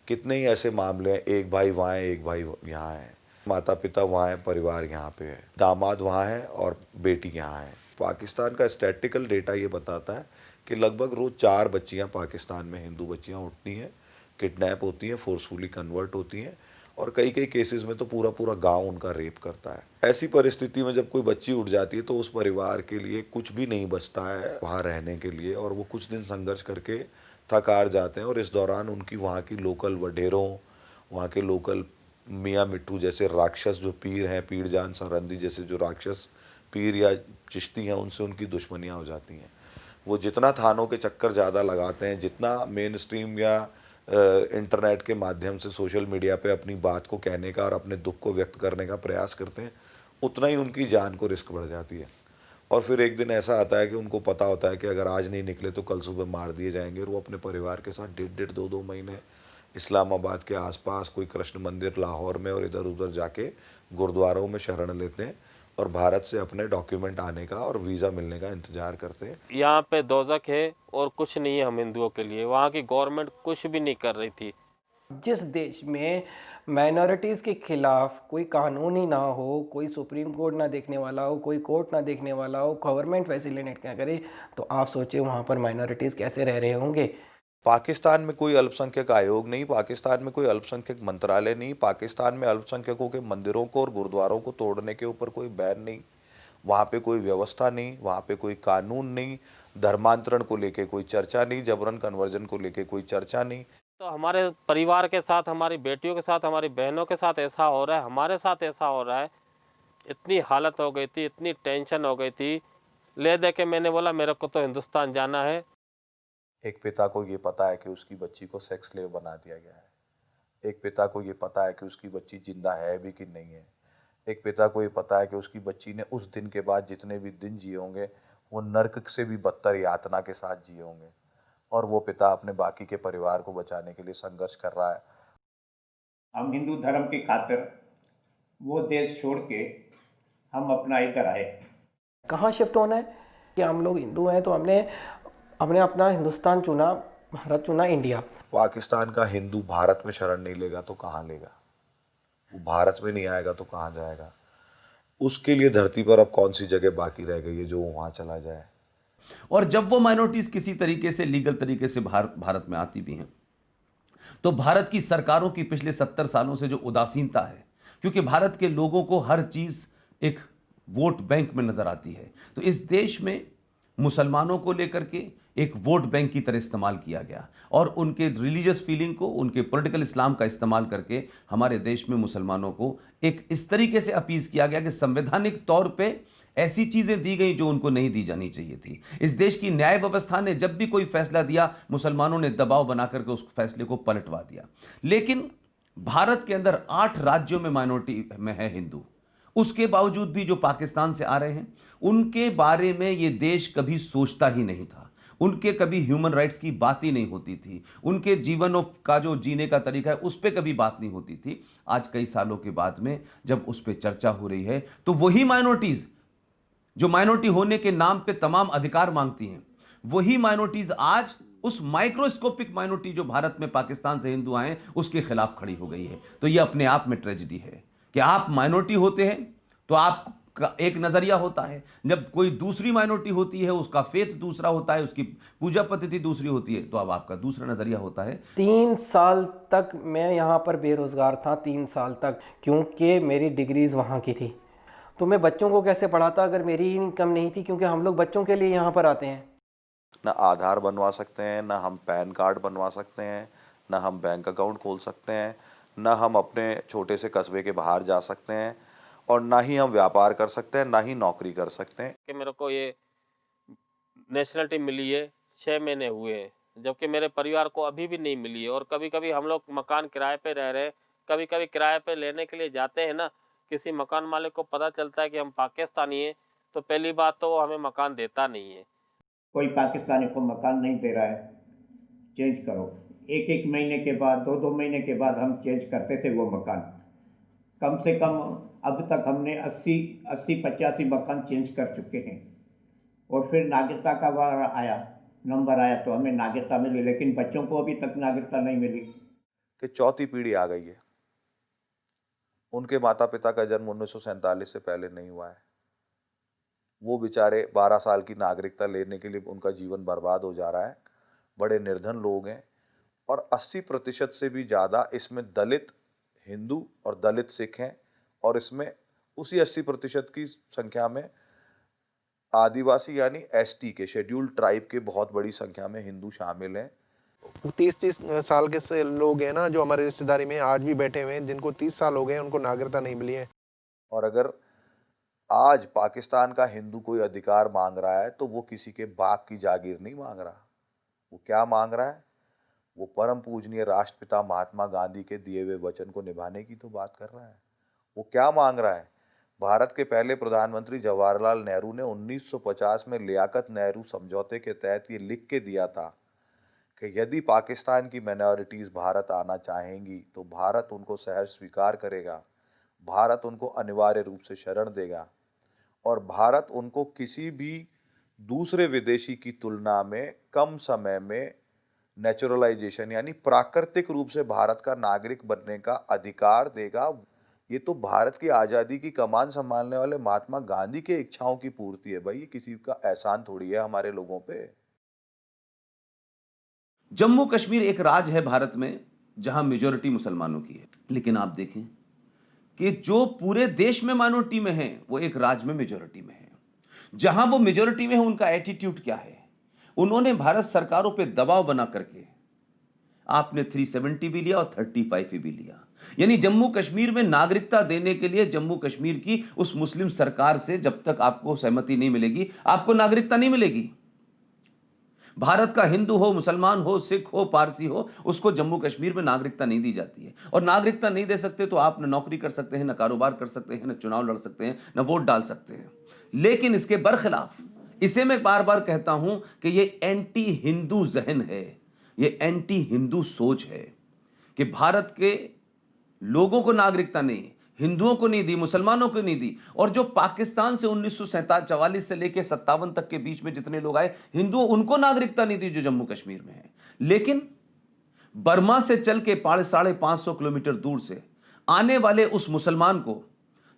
कितने ही ऐसे मामले हैं, एक भाई वहाँ है, एक भाई यहाँ है, माता पिता वहाँ है, परिवार यहाँ पे है, दामाद वहाँ है और बेटी यहाँ है। पाकिस्तान का स्टैटिकल डेटा ये बताता है कि लगभग रोज़ 4 बच्चियाँ पाकिस्तान में, हिंदू बच्चियाँ उठती हैं, किडनैप होती हैं, फोर्सफुली कन्वर्ट होती हैं, और कई केसेस में तो पूरा गांव उनका रेप करता है। ऐसी परिस्थिति में जब कोई बच्ची उठ जाती है तो उस परिवार के लिए कुछ भी नहीं बचता है वहाँ रहने के लिए, और वो कुछ दिन संघर्ष करके थक हार जाते हैं, और इस दौरान उनकी वहाँ की लोकल वडेरों, वहाँ के लोकल मियाँ मिट्ठू जैसे राक्षस जो पीर हैं, पीर जान सरहंदी जैसे जो राक्षस पीर या चिश्ती हैं, उनसे उनकी दुश्मनियाँ हो जाती हैं। वो जितना थानों के चक्कर ज़्यादा लगाते हैं, जितना मेन स्ट्रीम या इंटरनेट के माध्यम से सोशल मीडिया पे अपनी बात को कहने का और अपने दुख को व्यक्त करने का प्रयास करते हैं, उतना ही उनकी जान को रिस्क बढ़ जाती है। और फिर एक दिन ऐसा आता है कि उनको पता होता है कि अगर आज नहीं निकले तो कल सुबह मार दिए जाएंगे, और वो अपने परिवार के साथ 1.5-2 महीने इस्लामाबाद के आसपास कोई कृष्ण मंदिर लाहौर में और इधर उधर जाके गुरुद्वारों में शरण लेते हैं और भारत से अपने डॉक्यूमेंट आने का और वीज़ा मिलने का इंतजार करते हैं। यहाँ पे दोजख है और कुछ नहीं है हम हिंदुओं के लिए। वहाँ की गवर्नमेंट कुछ भी नहीं कर रही थी। जिस देश में माइनॉरिटीज़ के खिलाफ कोई कानून ही ना हो, कोई सुप्रीम कोर्ट ना देखने वाला हो, कोई कोर्ट ना देखने वाला हो, गवर्नमेंट फैसिलिटेट क्या करे, तो आप सोचिए वहाँ पर माइनॉरिटीज़ कैसे रह रहे होंगे। पाकिस्तान में कोई अल्पसंख्यक आयोग नहीं, पाकिस्तान में कोई अल्पसंख्यक मंत्रालय नहीं, पाकिस्तान में अल्पसंख्यकों के मंदिरों को और गुरुद्वारों को तोड़ने के ऊपर कोई बैन नहीं, वहाँ पे कोई व्यवस्था नहीं, वहाँ पे कोई कानून नहीं, धर्मांतरण को लेके कोई चर्चा नहीं, जबरन कन्वर्जन को लेके कोई चर्चा नहीं। तो हमारे परिवार के साथ, हमारी बेटियों के साथ, हमारी बहनों के साथ ऐसा हो रहा है, हमारे साथ ऐसा हो रहा है। इतनी हालत हो गई थी, इतनी टेंशन हो गई थी, ले दे के मैंने बोला मेरे को तो हिंदुस्तान जाना है। एक पिता को ये पता है कि उसकी बच्ची को सेक्स स्लेव बना दिया गया है। एक पिता को ये पता है कि उसकी बच्ची जिंदा है भी कि नहीं है। एक पिता को ये पता है कि उसकी बच्ची ने उस दिन के बाद जितने भी दिन जिए होंगे वो नर्क से भी बदतर यातना के साथ जिए होंगे, और वो पिता अपने बाकी के परिवार को बचाने के लिए संघर्ष कर रहा है। हम हिंदू धर्म की खातिर वो देश छोड़ के हम अपना इधर आए। कहाँ शिफ्ट होना है कि हम लोग हिंदू हैं तो हमने अपना हिंदुस्तान चुना, भारत चुना, इंडिया। पाकिस्तान का हिंदू भारत में शरण नहीं लेगा तो कहाँ लेगा? वो भारत में नहीं आएगा तो कहाँ जाएगा? उसके लिए धरती पर अब कौन सी जगह बाकी रह गई है जो वहाँ चला जाए? और जब वो माइनॉरिटीज किसी तरीके से लीगल तरीके से भारत में आती भी हैं, तो भारत की सरकारों की पिछले 70 सालों से जो उदासीनता है, क्योंकि भारत के लोगों को हर चीज एक वोट बैंक में नजर आती है, तो इस देश में मुसलमानों को लेकर के एक वोट बैंक की तरह इस्तेमाल किया गया और उनके रिलीजियस फीलिंग को, उनके पॉलिटिकल इस्लाम का इस्तेमाल करके हमारे देश में मुसलमानों को एक इस तरीके से अपीज किया गया कि संवैधानिक तौर पे ऐसी चीजें दी गई जो उनको नहीं दी जानी चाहिए थी। इस देश की न्याय व्यवस्था ने जब भी कोई फैसला दिया, मुसलमानों ने दबाव बना करके उस फैसले को पलटवा दिया। लेकिन भारत के अंदर 8 राज्यों में माइनॉरिटी में है हिंदू, उसके बावजूद भी जो पाकिस्तान से आ रहे हैं उनके बारे में ये देश कभी सोचता ही नहीं था। उनके कभी ह्यूमन राइट्स की बात ही नहीं होती थी, उनके जीवन का जो जीने का तरीका है उस पर कभी बात नहीं होती थी। आज कई सालों के बाद में जब उस पर चर्चा हो रही है तो वही माइनॉरिटीज जो माइनॉरिटी होने के नाम पे तमाम अधिकार मांगती हैं, वही माइनॉरिटीज आज उस माइक्रोस्कोपिक माइनॉरिटी जो भारत में पाकिस्तान से हिंदू आए उसके खिलाफ खड़ी हो गई है। तो ये अपने आप में ट्रेजिडी है कि आप माइनॉरिटी होते हैं तो आपका एक नजरिया होता है, जब कोई दूसरी माइनॉरिटी होती है उसका फेथ दूसरा होता है, उसकी पूजा पद्धति दूसरी होती है, तो अब आपका दूसरा नजरिया होता है। 3 साल तक मैं यहाँ पर बेरोजगार था, 3 साल तक, क्योंकि मेरी डिग्रीज वहाँ की थी। तो मैं बच्चों को कैसे पढ़ाता अगर मेरी इनकम नहीं थी, क्योंकि हम लोग बच्चों के लिए यहाँ पर आते हैं। ना आधार बनवा सकते हैं, ना हम पैन कार्ड बनवा सकते हैं, ना हम बैंक अकाउंट खोल सकते हैं, ना हम अपने छोटे से कस्बे के बाहर जा सकते हैं, और ना ही हम व्यापार कर सकते हैं, ना ही नौकरी कर सकते हैं। कि मेरे को ये नेशनलिटी मिली है 6 महीने हुए हैं, जबकि मेरे परिवार को अभी भी नहीं मिली है। और कभी कभी हम लोग मकान किराए पे रह रहे हैं, कभी कभी किराए पे लेने के लिए जाते हैं ना, किसी मकान मालिक को पता चलता है कि हम पाकिस्तानी हैं, तो पहली बात तो वो हमें मकान देता नहीं है। कोई पाकिस्तानी को मकान नहीं दे रहा है, चेंज करो। 1-1 महीने के बाद, 2-2 महीने के बाद हम चेंज करते थे वो मकान। कम से कम अब तक हमने 80-85 मकान चेंज कर चुके हैं। और फिर नागरिकता का वार आया, नंबर आया तो हमें नागरिकता मिली, लेकिन बच्चों को अभी तक नागरिकता नहीं मिली। कि चौथी पीढ़ी आ गई है, उनके माता पिता का जन्म 1947 से पहले नहीं हुआ है। वो बेचारे 12 साल की नागरिकता लेने के लिए उनका जीवन बर्बाद हो जा रहा है। बड़े निर्धन लोग हैं, और 80% से भी ज़्यादा इसमें दलित हिंदू और दलित सिख हैं, और इसमें उसी 80% की संख्या में आदिवासी यानी एसटी के, शेड्यूल्ड ट्राइब के बहुत बड़ी संख्या में हिंदू शामिल हैं। 30 साल के से लोग हैं ना जो हमारे रिश्तेदारी में आज भी बैठे हुए हैं, जिनको 30 साल हो गए, उनको नागरिकता नहीं मिली है। और अगर आज पाकिस्तान का हिंदू कोई अधिकार मांग रहा है तो वो किसी के बाप की जागीर नहीं मांग रहा। वो क्या मांग रहा है? वो परम पूजनीय राष्ट्रपिता महात्मा गांधी के दिए हुए वचन को निभाने की तो बात कर रहा है। वो क्या मांग रहा है? भारत के पहले प्रधानमंत्री जवाहरलाल नेहरू ने 1950 में लियाकत नेहरू समझौते के तहत ये लिख के दिया था कि यदि पाकिस्तान की माइनॉरिटीज़ भारत आना चाहेंगी तो भारत उनको सहर्ष स्वीकार करेगा, भारत उनको अनिवार्य रूप से शरण देगा और भारत उनको किसी भी दूसरे विदेशी की तुलना में कम समय में नेचुरलाइजेशन यानी प्राकृतिक रूप से भारत का नागरिक बनने का अधिकार देगा। ये तो भारत की आज़ादी की कमान संभालने वाले महात्मा गांधी के इच्छाओं की पूर्ति है भाई, ये किसी का एहसान थोड़ी है हमारे लोगों पे। जम्मू कश्मीर एक राज्य है भारत में जहां मेजॉरिटी मुसलमानों की है, लेकिन आप देखें कि जो पूरे देश में माइनॉरिटी में है वो एक राज्य में मेजॉरिटी में है। जहां वो मेजॉरिटी में है उनका एटीट्यूड क्या है? उन्होंने भारत सरकारों पे दबाव बना करके आपने 370 भी लिया और 35 भी लिया। यानी जम्मू कश्मीर में नागरिकता देने के लिए जम्मू कश्मीर की उस मुस्लिम सरकार से जब तक आपको सहमति नहीं मिलेगी आपको नागरिकता नहीं मिलेगी। भारत का हिंदू हो, मुसलमान हो, सिख हो, पारसी हो, उसको जम्मू कश्मीर में नागरिकता नहीं दी जाती है। और नागरिकता नहीं दे सकते तो आप न नौकरी कर सकते हैं, न कारोबार कर सकते हैं, न चुनाव लड़ सकते हैं, न वोट डाल सकते हैं। लेकिन इसके बरखिलाफ इसे मैं बार बार कहता हूं कि ये एंटी हिंदू जहन है, ये एंटी हिंदू सोच है कि भारत के लोगों को नागरिकता नहीं, हिंदुओं को नहीं दी, मुसलमानों को नहीं दी। और जो पाकिस्तान से 1947 से लेकर 57 तक के बीच में जितने लोग आए हिंदुओं, उनको नागरिकता नहीं दी जो जम्मू कश्मीर में है। लेकिन बर्मा से चल के 550 किलोमीटर दूर से आने वाले उस मुसलमान को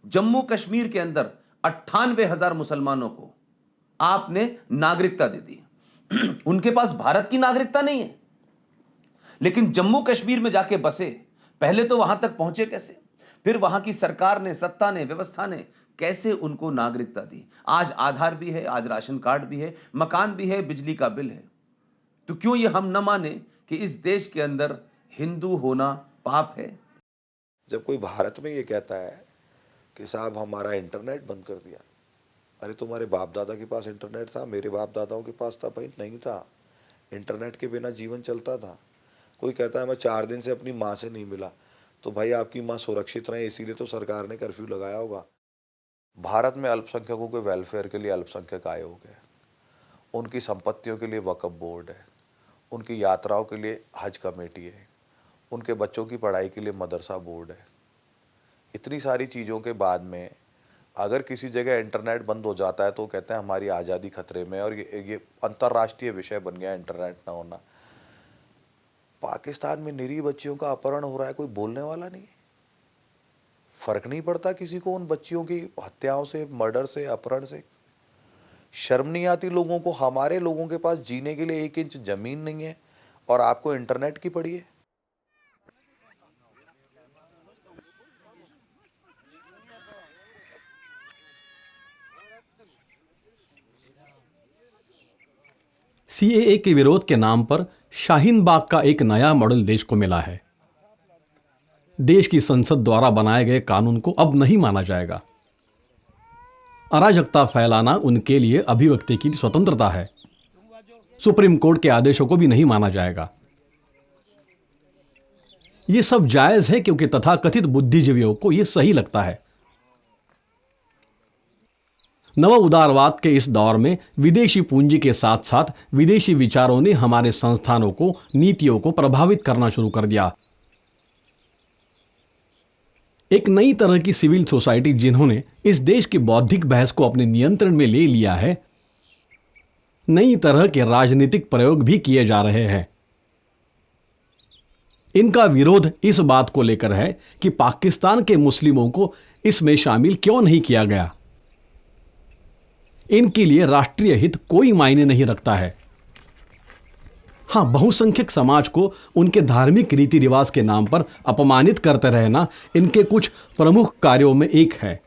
जम्मू कश्मीर के अंदर 98,000 मुसलमानों को आपने नागरिकता दे दी। उनके पास भारत की नागरिकता नहीं है, लेकिन जम्मू कश्मीर में जाके बसे। पहले तो वहां तक पहुंचे कैसे? फिर वहां की सरकार ने, सत्ता ने, व्यवस्था ने कैसे उनको नागरिकता दी? आज आधार भी है, आज राशन कार्ड भी है, मकान भी है, बिजली का बिल है। तो क्यों ये हम न माने कि इस देश के अंदर हिंदू होना पाप है? जब कोई भारत में ये कहता है कि साहब हमारा इंटरनेट बंद कर दिया, अरे तुम्हारे बाप दादा के पास इंटरनेट था, मेरे बाप दादाओं के पास था भाई? नहीं था। इंटरनेट के बिना जीवन चलता था। कोई कहता है मैं 4 दिन से अपनी माँ से नहीं मिला, तो भाई आपकी माँ सुरक्षित रहे इसीलिए तो सरकार ने कर्फ्यू लगाया होगा। भारत में अल्पसंख्यकों के वेलफेयर के लिए अल्पसंख्यक आयोग है, उनकी संपत्तियों के लिए वक्फ बोर्ड है, उनकी यात्राओं के लिए हज कमेटी है, उनके बच्चों की पढ़ाई के लिए मदरसा बोर्ड है। इतनी सारी चीज़ों के बाद में अगर किसी जगह इंटरनेट बंद हो जाता है तो कहते हैं हमारी आज़ादी खतरे में, और ये अंतर्राष्ट्रीय विषय बन गया इंटरनेट ना होना। पाकिस्तान में निरीह बच्चियों का अपहरण हो रहा है, कोई बोलने वाला नहीं है। फर्क नहीं पड़ता किसी को उन बच्चियों की हत्याओं से, मर्डर से, अपहरण से। शर्म नहीं आती लोगों को? हमारे लोगों के पास जीने के लिए 1 इंच जमीन नहीं है और आपको इंटरनेट की पड़ी है। सीएए के विरोध के नाम पर शाहीन बाग का एक नया मॉडल देश को मिला है। देश की संसद द्वारा बनाए गए कानून को अब नहीं माना जाएगा। अराजकता फैलाना उनके लिए अभिव्यक्ति की स्वतंत्रता है। सुप्रीम कोर्ट के आदेशों को भी नहीं माना जाएगा। यह सब जायज है क्योंकि तथाकथित बुद्धिजीवियों को यह सही लगता है। नव उदारवाद के इस दौर में विदेशी पूंजी के साथ साथ विदेशी विचारों ने हमारे संस्थानों को, नीतियों को प्रभावित करना शुरू कर दिया। एक नई तरह की सिविल सोसाइटी जिन्होंने इस देश की बौद्धिक बहस को अपने नियंत्रण में ले लिया है। नई तरह के राजनीतिक प्रयोग भी किए जा रहे हैं। इनका विरोध इस बात को लेकर है कि पाकिस्तान के मुस्लिमों को इसमें शामिल क्यों नहीं किया गया। इनके लिए राष्ट्रीय हित कोई मायने नहीं रखता है। हां, बहुसंख्यक समाज को उनके धार्मिक रीति रिवाज के नाम पर अपमानित करते रहना इनके कुछ प्रमुख कार्यों में एक है।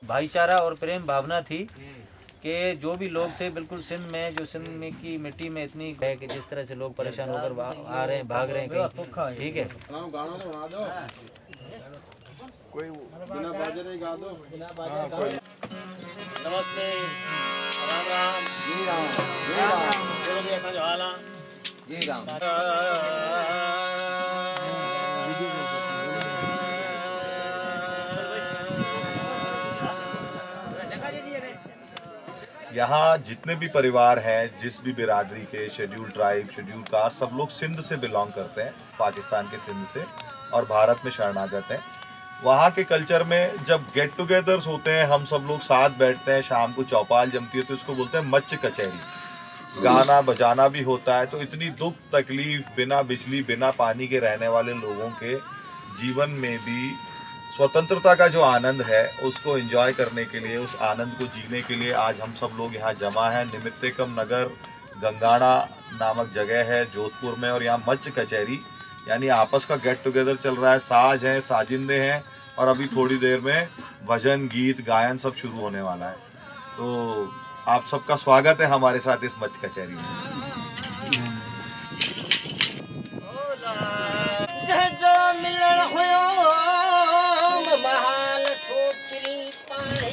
भाईचारा और प्रेम भावना थी कि जो भी लोग थे बिल्कुल सिंध में, जो सिंध में की मिट्टी में इतनी है कि जिस तरह से लोग परेशान होकर आ रहे हैं, भाग रहे हैं कहीं, ठीक है। नमस्ते, राम राम, जी राम, जी राम, बोलो भी ऐसा जो हाल जी राम। यहाँ जितने भी परिवार हैं, जिस भी बिरादरी के, शेड्यूल ट्राइब, शेड्यूल कास्ट, सब लोग सिंध से बिलोंग करते हैं, पाकिस्तान के सिंध से, और भारत में शरणागत हैं। वहाँ के कल्चर में जब गेट टुगेदर्स होते हैं, हम सब लोग साथ बैठते हैं, शाम को चौपाल जमती है तो इसको बोलते हैं मच्छ कचहरी। गाना बजाना भी होता है। तो इतनी दुख तकलीफ, बिना बिजली बिना पानी के रहने वाले लोगों के जीवन में भी स्वतंत्रता का जो आनंद है उसको एंजॉय करने के लिए, उस आनंद को जीने के लिए आज हम सब लोग यहाँ जमा हैं। निमित्तेकम नगर गंगाना नामक जगह है जोधपुर में, और यहाँ मच्छ कचहरी यानी आपस का गेट टुगेदर चल रहा है। साज हैं, साजिंदे हैं, और अभी थोड़ी देर में भजन गीत गायन सब शुरू होने वाला है। तो आप सबका स्वागत है हमारे साथ इस मच्छ कचहरी में।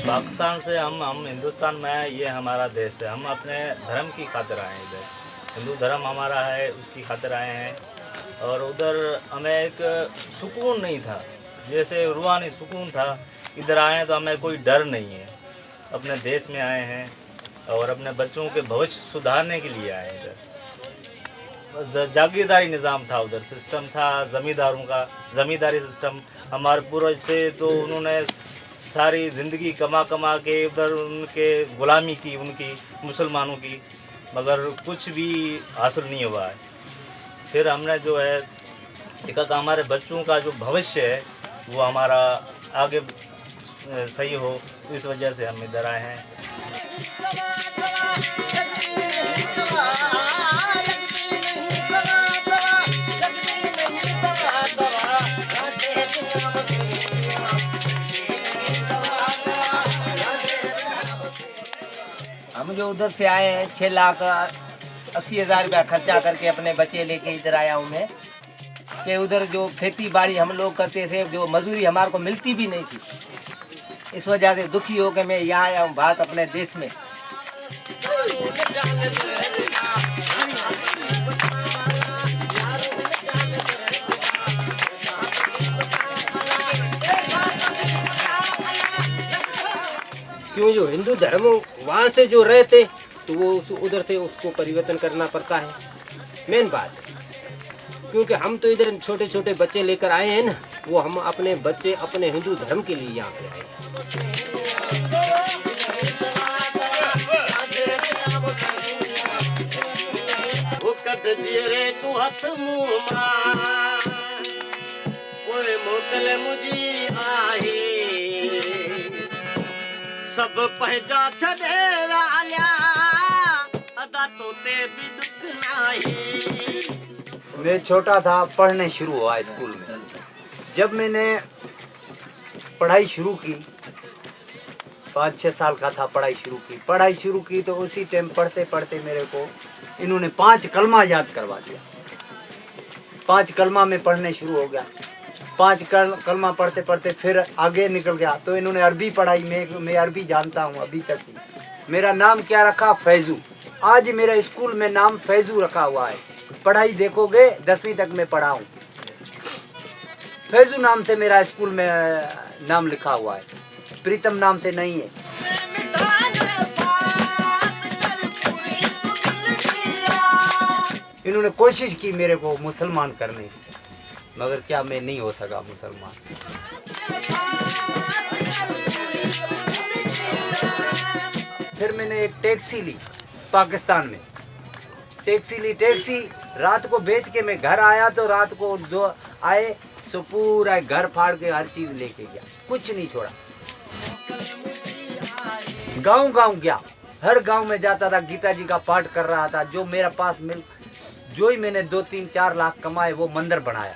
पाकिस्तान से हम हिंदुस्तान में हैं, ये हमारा देश है। हम अपने धर्म की खातिर आए हैं इधर। हिंदू धर्म हमारा है, उसकी खातिर आए हैं। और उधर हमें एक सुकून नहीं था, जैसे रूहानी सुकून था। इधर आए हैं तो हमें कोई डर नहीं है। अपने देश में आए हैं और अपने बच्चों के भविष्य सुधारने के लिए आए हैं इधर। जागीरदारी निज़ाम था उधर, सिस्टम था ज़मींदारों का, ज़मींदारी सिस्टम। हमारे पूर्वज थे तो उन्होंने सारी ज़िंदगी कमा के उधर उनके ग़ुलामी की, उनकी मुसलमानों की, मगर कुछ भी हासिल नहीं हुआ है। फिर हमने जो है देखा कि हमारे बच्चों का जो भविष्य है वो हमारा आगे सही हो, इस वजह से हम इधर आए हैं। हम जो उधर से आए हैं 6,80,000 रुपया खर्चा करके अपने बच्चे लेके इधर आया हूँ मैं, कि उधर जो खेती बाड़ी हम लोग करते थे, जो मजदूरी हमारे को मिलती भी नहीं थी। इस वजह से दुखी होकर मैं यहाँ आया हूँ भारत अपने देश में। क्यों जो हिंदू धर्म वहाँ से जो रहते तो वो उधर से उसको परिवर्तन करना पड़ता है, मेन बात। क्योंकि हम तो इधर छोटे छोटे बच्चे लेकर आए हैं ना, वो हम अपने बच्चे अपने हिंदू धर्म के लिए यहाँ पे आए हैं। सब पहजा छदे वाल्या अदा तोते भी दुख नाही। मैं छोटा था, पढ़ने शुरू हुआ स्कूल में। जब मैंने पढ़ाई शुरू की, 5-6 साल का था, पढ़ाई शुरू की तो उसी टाइम पढ़ते पढ़ते मेरे को इन्होंने 5 कलमा याद करवा दिया। 5 कलमा में पढ़ने शुरू हो गया। 5 कलमा पढ़ते पढ़ते फिर आगे निकल गया तो इन्होंने अरबी पढ़ाई। मैं अरबी जानता हूँ अभी तक ही। मेरा नाम क्या रखा? फैजू। आज मेरा स्कूल में नाम फैजू रखा हुआ है। पढ़ाई देखोगे 10वीं तक मैं पढ़ा हूँ। फैजू नाम से मेरा स्कूल में नाम लिखा हुआ है, प्रीतम नाम से नहीं है। इन्होंने कोशिश की मेरे को मुसलमान करने की, मगर क्या मैं नहीं हो सका मुसलमान। फिर मैंने एक टैक्सी ली पाकिस्तान में। टैक्सी रात को बेच के मैं घर आया तो रात को जो आए सो पूरा घर फाड़ के हर चीज लेके गया, कुछ नहीं छोड़ा। गांव गया, हर गांव में जाता था, गीता जी का पाठ कर रहा था। जो मेरा पास जो ही मैंने 2-3-4 लाख कमाए वो मंदिर बनाया।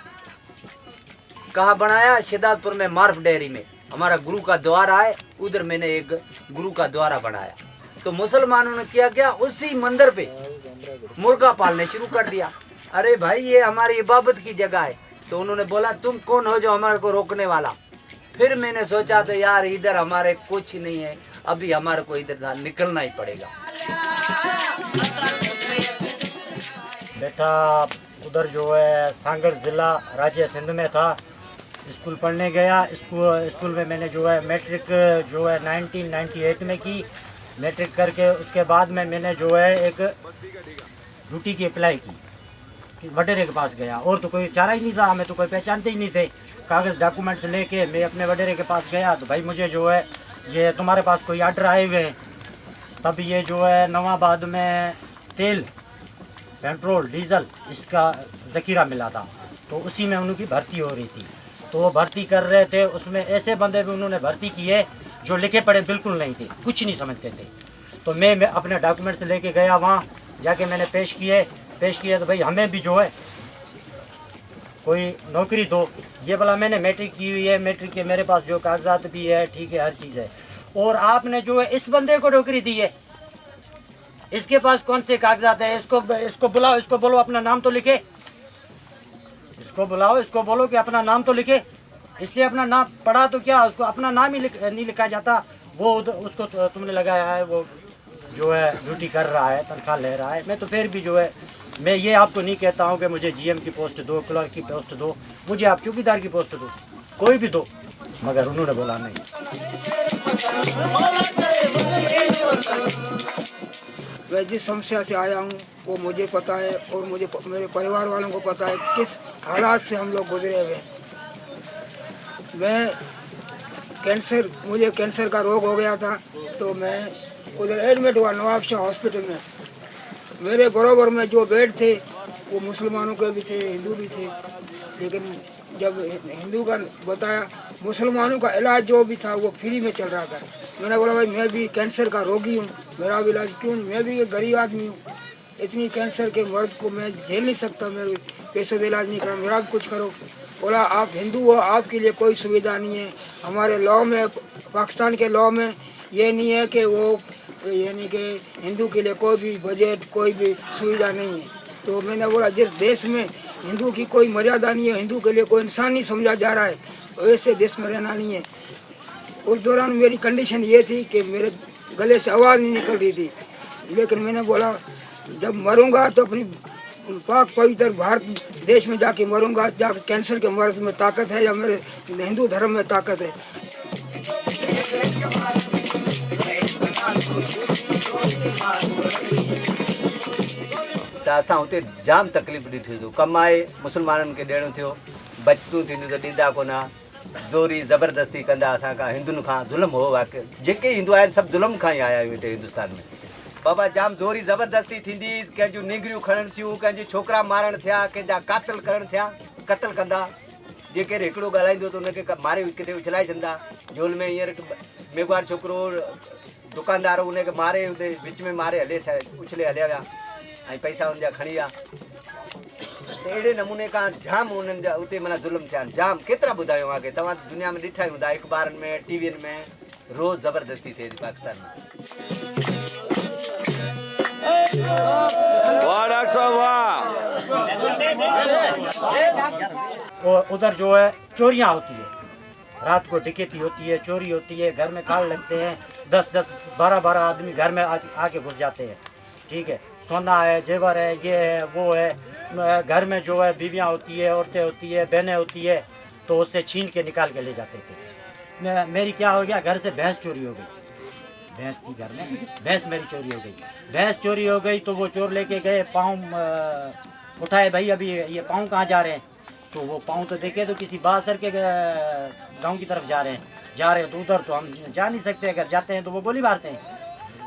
कहाँ बनाया? शिदातपुर में मार्फ डेयरी में हमारा गुरु का द्वार है, उधर मैंने एक गुरु का द्वारा बनाया। तो मुसलमानों ने क्या उसी मंदिर पे मुर्गा पालने शुरू कर दिया। अरे भाई ये हमारी इबादत की जगह है। तो उन्होंने बोला तुम कौन हो जो हमारे को रोकने वाला। फिर मैंने सोचा तो यार इधर हमारे कुछ नहीं है, अभी हमारे को इधर निकलना ही पड़ेगा। बेटा उधर जो है सांगड़ ज़िला राज्य सिंध में था, स्कूल पढ़ने गया। स्कूल में मैंने जो है मैट्रिक जो है 1998 में की। मैट्रिक करके उसके बाद में मैंने जो है एक ड्यूटी की अप्लाई की, वडेरे के पास गया। और तो कोई चारा ही नहीं था, हमें तो कोई पहचानते ही नहीं थे। कागज़ डॉक्यूमेंट्स लेके मैं अपने वडेरे के पास गया तो भाई मुझे जो है ये तुम्हारे पास कोई आर्डर आए हुए हैं। तब ये जो है नवाबाद में तेल, पेट्रोल, डीजल इसका ज़ख़ीरा मिला था, तो उसी में उनकी भर्ती हो रही थी। तो वो भर्ती कर रहे थे, उसमें ऐसे बंदे भी उन्होंने भर्ती किए जो लिखे पढ़े बिल्कुल नहीं थे, कुछ नहीं समझते थे। तो मैं अपने डॉक्यूमेंट्स लेके गया, वहाँ जाके मैंने पेश किए तो भाई हमें भी जो है कोई नौकरी दो। ये बोला मैंने मैट्रिक की हुई है, मैट्रिक के मेरे पास जो कागजात भी है, ठीक है, हर चीज़ है। और आपने जो है इस बंदे को नौकरी दी है, इसके पास कौन से कागजात है? इसको बुलाओ, इसको बोलो अपना नाम तो लिखे। इसको बुलाओ, इसको बोलो कि अपना नाम तो लिखे। इससे अपना नाम पढ़ा तो क्या, उसको अपना नाम ही नहीं लिखा जाता। वो उसको तुमने लगाया है, वो जो है ड्यूटी कर रहा है, तनख्वाह ले रहा है। मैं तो फिर भी जो है मैं ये आपको नहीं कहता हूँ कि मुझे जीएम की पोस्ट दो, क्लर्क की पोस्ट दो, मुझे आप चौकीदार की पोस्ट दो, कोई भी दो, मगर उन्होंने बोला नहीं। मैं जिस समस्या से आया हूँ वो मुझे पता है और मुझे मेरे परिवार वालों को पता है किस हालात से हम लोग गुजरे हुए हैं। मुझे कैंसर का रोग हो गया था, तो मैं उधर एडमिट हुआ नवाबशाह हॉस्पिटल में। मेरे बराबर में जो बेड थे वो मुसलमानों के भी थे, हिंदू भी थे। लेकिन जब हिंदू का बताया, मुसलमानों का इलाज जो भी था वो फ्री में चल रहा था। मैंने बोला भाई मैं भी कैंसर का रोगी हूँ, मेरा भी इलाज क्यों नहीं, मैं भी एक गरीब आदमी हूँ, इतनी कैंसर के मर्ज को मैं झेल नहीं सकता, मेरे पैसों से इलाज नहीं करा, मेरा भी कुछ करो। बोला आप हिंदू हो, आपके लिए कोई सुविधा नहीं है, हमारे लॉ में, पाकिस्तान के लॉ में ये नहीं है कि वो यानी कि हिंदू के लिए कोई भी बजट, कोई भी सुविधा नहीं है। तो मैंने बोला जिस देश में हिंदू की कोई मर्यादा नहीं है, हिंदू के लिए कोई इंसान नहीं समझा जा रहा है, वैसे देश में रहना नहीं है। उस दौरान मेरी कंडीशन ये थी कि मेरे गले से आवाज़ नहीं निकल रही थी। लेकिन मैंने बोला जब मरूंगा तो अपनी पाक पवित्र भारत देश में जाके मरूंगा, जहाँ कैंसर के मर्ज में ताकत है या मेरे हिंदू धर्म में ताकत है। तो असां हुते जाम तकलीफ़ ॾिठी थी। कमाए मुसलमाननि खे ॾियणो थियो, बचतूं थींदियूं त ॾींदा कोन, ज़ोरी ज़बरदस्ती कंदा असांखां, हिंदुनि खां ज़ुल्म हो। वाक़ई जेके हिंदू आहिनि सभु ज़ुल्म खां ई आया आहियूं हिते हिंदुस्तान में। बाबा जाम ज़ोरी ज़बरदस्ती थींदी, कंहिंजूं निगरियूं खणनि थियूं, कंहिंजी छोकिरा मारण थिया, कंहिंजा क़ातल करण थिया, क़तल कंदा। जेके हिकिड़ो ॻाल्हाईंदो त हुनखे मारे किथे उछलाए छॾंदा जेल में। हींअर मेघवार छोकिरो दुकानदार उनखे मारे, उते विच में मारे हले उछले हलिया विया ऐं पैसा हुनजा खणी विया। त अहिड़े नमूने खां जाम उन्हनि जा उते माना ज़ुल्म थिया आहिनि, जाम। केतिरा ॿुधायूं आगे, तव्हां दुनिया में ॾिठा ई हूंदा, अख़बारनि में, टीवीअनि में, रोज़ ज़बरदस्ती थिए थी पाकिस्तान में। और उधर जो है चोरियां होती है, रात को डकैती होती है, चोरी होती है, घर में काल लगते हैं, 10-10, 12-12 आदमी घर में आके घुस जाते हैं। ठीक है, सोना है, जेवर है, ये है, वो है। घर में जो है बीवियां होती है, औरतें होती है, बहनें होती है, तो उससे छीन के निकाल के ले जाते थे। मेरी क्या हो गया, घर से भैंस चोरी हो गई। भैंस थी घर में, भैंस मेरी चोरी हो गई। भैंस चोरी हो गई तो वो चोर लेके गए, पाँव उठाए, भाई अभी ये पाँव कहाँ जा रहे हैं? तो वो पाँव तो देखे तो किसी बासर के गांव की तरफ जा रहे हैं तो उधर तो हम जा नहीं सकते। अगर जाते हैं तो वो गोली मारते हैं।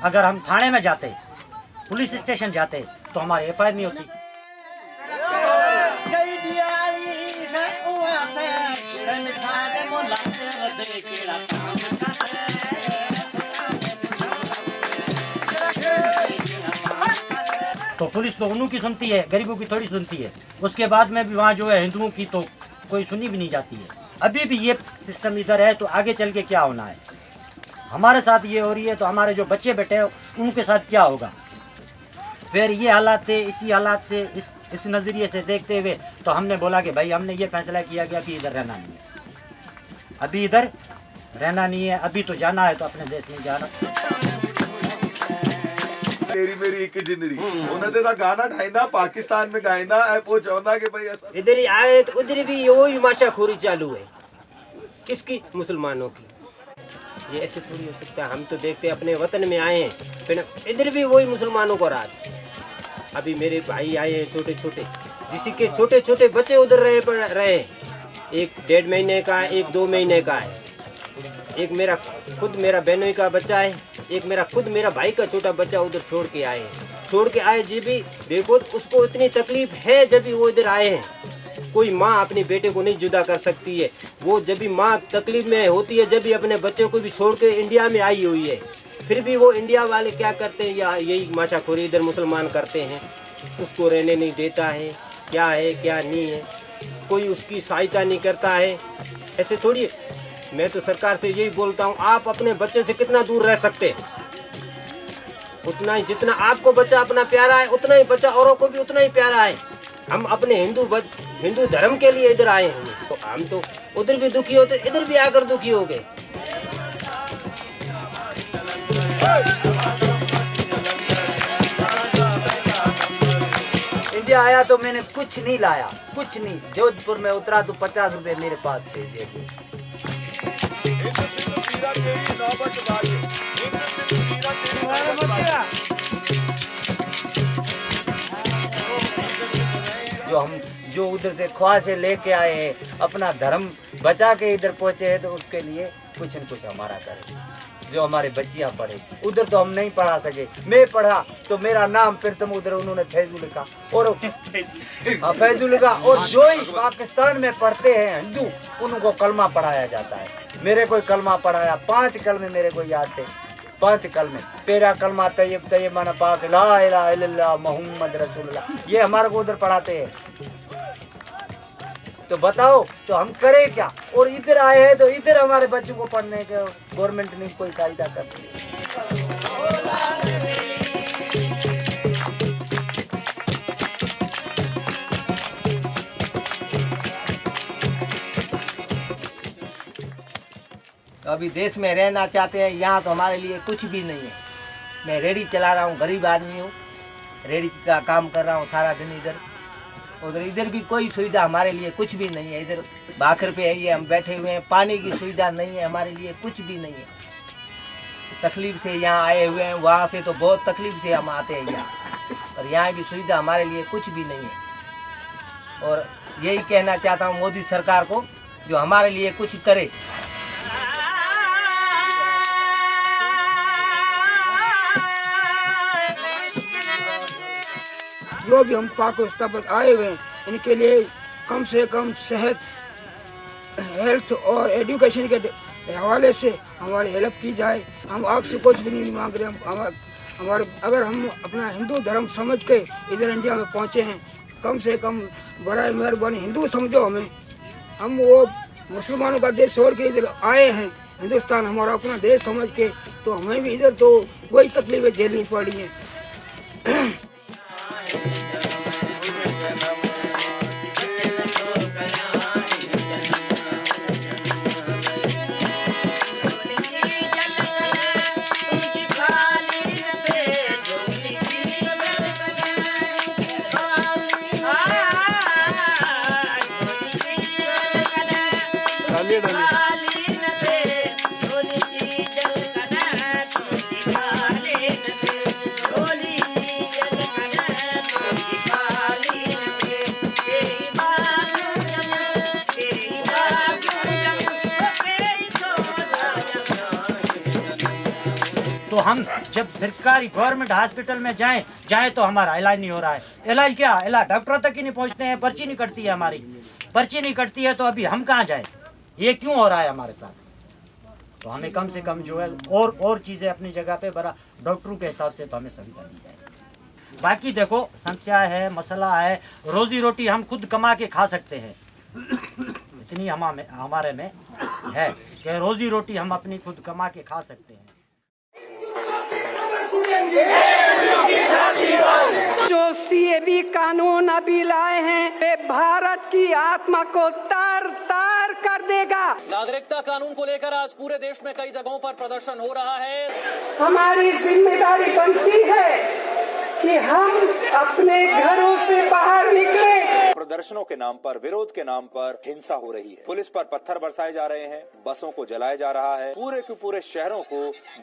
अगर हम थाने में जाते, पुलिस स्टेशन जाते, तो हमारी FIR नहीं होती। तो पुलिस तो उन्हों की सुनती है, गरीबों की थोड़ी सुनती है। उसके बाद में भी वहाँ जो है हिंदुओं की तो कोई सुनी भी नहीं जाती है। अभी भी ये सिस्टम इधर है तो आगे चल के क्या होना है। हमारे साथ ये हो रही है तो हमारे जो बच्चे बैठे हैं उनके साथ क्या होगा। फिर ये हालात थे, इसी हालात से इस नज़रिए से देखते हुए तो हमने बोला कि भाई हमने ये फैसला किया गया कि इधर रहना नहीं है, अभी इधर रहना नहीं है, अभी तो जाना है तो अपने देश में जाना। तेरी मेरी एक जिंदगी उन्होंने तो गाना ढाइना पाकिस्तान में गाइना है वो चाहता कि भाई इधर ही आए तो उधर भी वही माशाखोरी चालू है। किसकी? मुसलमानों की। ये ऐसे थोड़ी हो सकता है। हम तो देखते अपने वतन में आए हैं, फिर इधर भी वही मुसलमानों को राज। अभी मेरे भाई आए हैं छोटे छोटे, जिसके के छोटे छोटे बच्चे उधर रहे, एक 1.5 महीने का है, एक 2 महीने का है, एक मेरा बहनोई का बच्चा है, एक मेरा भाई का छोटा बच्चा उधर छोड़ के आए जी भी देखो उसको इतनी तकलीफ है जब भी वो इधर आए हैं। कोई माँ अपने बेटे को नहीं जुदा कर सकती है। वो जब भी माँ तकलीफ में होती है, जब भी अपने बच्चे को भी छोड़ के इंडिया में आई हुई है, फिर भी वो इंडिया वाले क्या करते हैं, या यही माशाखोरी इधर मुसलमान करते हैं। उसको रहने नहीं देता है, क्या है क्या नहीं है, कोई उसकी सहायता नहीं करता है। ऐसे थोड़ी। मैं तो सरकार से यही बोलता हूँ, आप अपने बच्चे से कितना दूर रह सकते हैं, उतना ही। जितना आपको बच्चा अपना प्यारा है उतना ही बच्चा औरों को भी उतना ही प्यारा है। हम अपने हिंदू धर्म के लिए इधर आए हैं, तो हम तो उधर भी दुखी होते, इधर भी आकर दुखी हो गए। इंडिया आया तो मैंने कुछ नहीं लाया, कुछ नहीं। जोधपुर में उतरा तो 50 रुपए मेरे पास थे जेब में। जो उधर से ख्वाह से लेके आए हैं, अपना धर्म बचा के इधर पहुंचे हैं, तो उसके लिए कुछ न कुछ हमारा करें। जो हमारे बच्चियां पढ़े, उधर तो हम नहीं पढ़ा सके। मैं पढ़ा तो मेरा नाम फिर तुम उधर उन्होंने फैजू लिखा और फैजू लिखा। और जो ही पाकिस्तान में पढ़ते हैं हिंदू, उनको कलमा पढ़ाया जाता है। मेरे कोई कलमा पढ़ाया, 5 कलमे मेरे को याद थे, 5 कलमे। पहला कलमा तैयब तैयब माना पाक ला इलाहा इल्लल्लाह मुहम्मद रसूलुल्लाह, ये हमारे को उधर पढ़ाते हैं। तो बताओ तो हम करें क्या। और इधर आए हैं तो इधर हमारे बच्चों को पढ़ने के गवर्नमेंट ने कोई सहायता करती है। तो अभी देश में रहना चाहते हैं, यहाँ तो हमारे लिए कुछ भी नहीं है। मैं रेहड़ी चला रहा हूँ, गरीब आदमी हूँ, रेहड़ी का काम कर रहा हूँ सारा दिन इधर उधर। इधर भी कोई सुविधा हमारे लिए कुछ भी नहीं है। इधर भाखर पे है, ये हम बैठे हुए हैं, पानी की सुविधा नहीं है, हमारे लिए कुछ भी नहीं है। तकलीफ से यहाँ आए हुए हैं, वहाँ से तो बहुत तकलीफ से हम आते हैं यहाँ, और यहाँ भी सुविधा हमारे लिए कुछ भी नहीं है। और यही कहना चाहता हूँ मोदी सरकार को, जो हमारे लिए कुछ करे। जो भी हम पाकिस्तान पर आए हुए हैं, इनके लिए कम से कम सेहत, हेल्थ और एजुकेशन के हवाले से हमारी हेल्प की जाए। हम आपसे कुछ भी नहीं मांग रहे। हमारे अगर हम अपना हिंदू धर्म समझ के इधर इंडिया में पहुँचे हैं, कम से कम बराए मेहरबानी हिंदू समझो हमें। हम वो मुसलमानों का देश छोड़ के इधर आए हैं, हिंदुस्तान हमारा अपना देश समझ के, तो हमें भी इधर तो वही तकलीफें झेलनी पड़ी हैं। तो हम जब सरकारी गवर्नमेंट हॉस्पिटल में जाएं तो हमारा इलाज नहीं हो रहा है। इलाज क्या, इलाज डॉक्टर तक ही नहीं पहुंचते हैं, पर्ची नहीं कटती है, हमारी पर्ची नहीं कटती है। तो अभी हम कहाँ जाएं, ये क्यों हो रहा है हमारे साथ। तो हमें कम से कम जो है और चीज़ें अपनी जगह पे बड़ा डॉक्टरों के हिसाब से तो हमें सुविधा दी जाए। बाकी देखो समस्या है, मसला है, रोजी रोटी हम खुद कमा के खा सकते हैं, इतनी हमारे में है कि रोजी रोटी हम अपनी खुद कमा के खा सकते हैं। जो सीएबी कानून अभी लाए हैं वे भारत की आत्मा को तार तार कर देगा। नागरिकता कानून को लेकर आज पूरे देश में कई जगहों पर प्रदर्शन हो रहा है। हमारी जिम्मेदारी बनती है कि हम अपने घरों से बाहर निकले। प्रदर्शनों के नाम पर, विरोध के नाम पर हिंसा हो रही है। पुलिस पर पत्थर बरसाए जा रहे हैं, बसों को जलाया जा रहा है, पूरे के पूरे शहरों को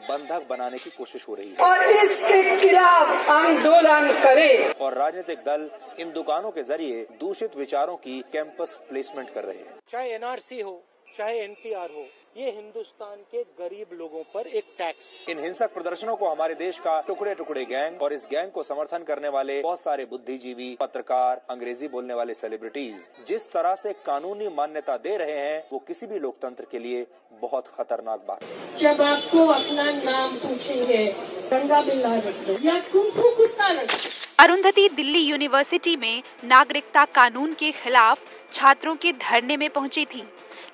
बंधक बनाने की कोशिश हो रही है और इसके खिलाफ आंदोलन करें। और राजनीतिक दल इन दुकानों के जरिए दूषित विचारों की कैंपस प्लेसमेंट कर रहे हैं। चाहे एनआरसी हो, चाहे एनपीआर हो, ये हिंदुस्तान के गरीब लोगों पर एक टैक्स। इन हिंसक प्रदर्शनों को हमारे देश का टुकड़े टुकड़े गैंग और इस गैंग को समर्थन करने वाले बहुत सारे बुद्धिजीवी, पत्रकार, अंग्रेजी बोलने वाले सेलिब्रिटीज जिस तरह से कानूनी मान्यता दे रहे हैं वो किसी भी लोकतंत्र के लिए बहुत खतरनाक बात है। जब आपको अपना नाम पूछेंगे, रंगा बिल्ला रख दो या कुंफू कुत्ता रख दो। अरुंधति दिल्ली यूनिवर्सिटी में नागरिकता कानून के खिलाफ छात्रों के धरने में पहुंची थी,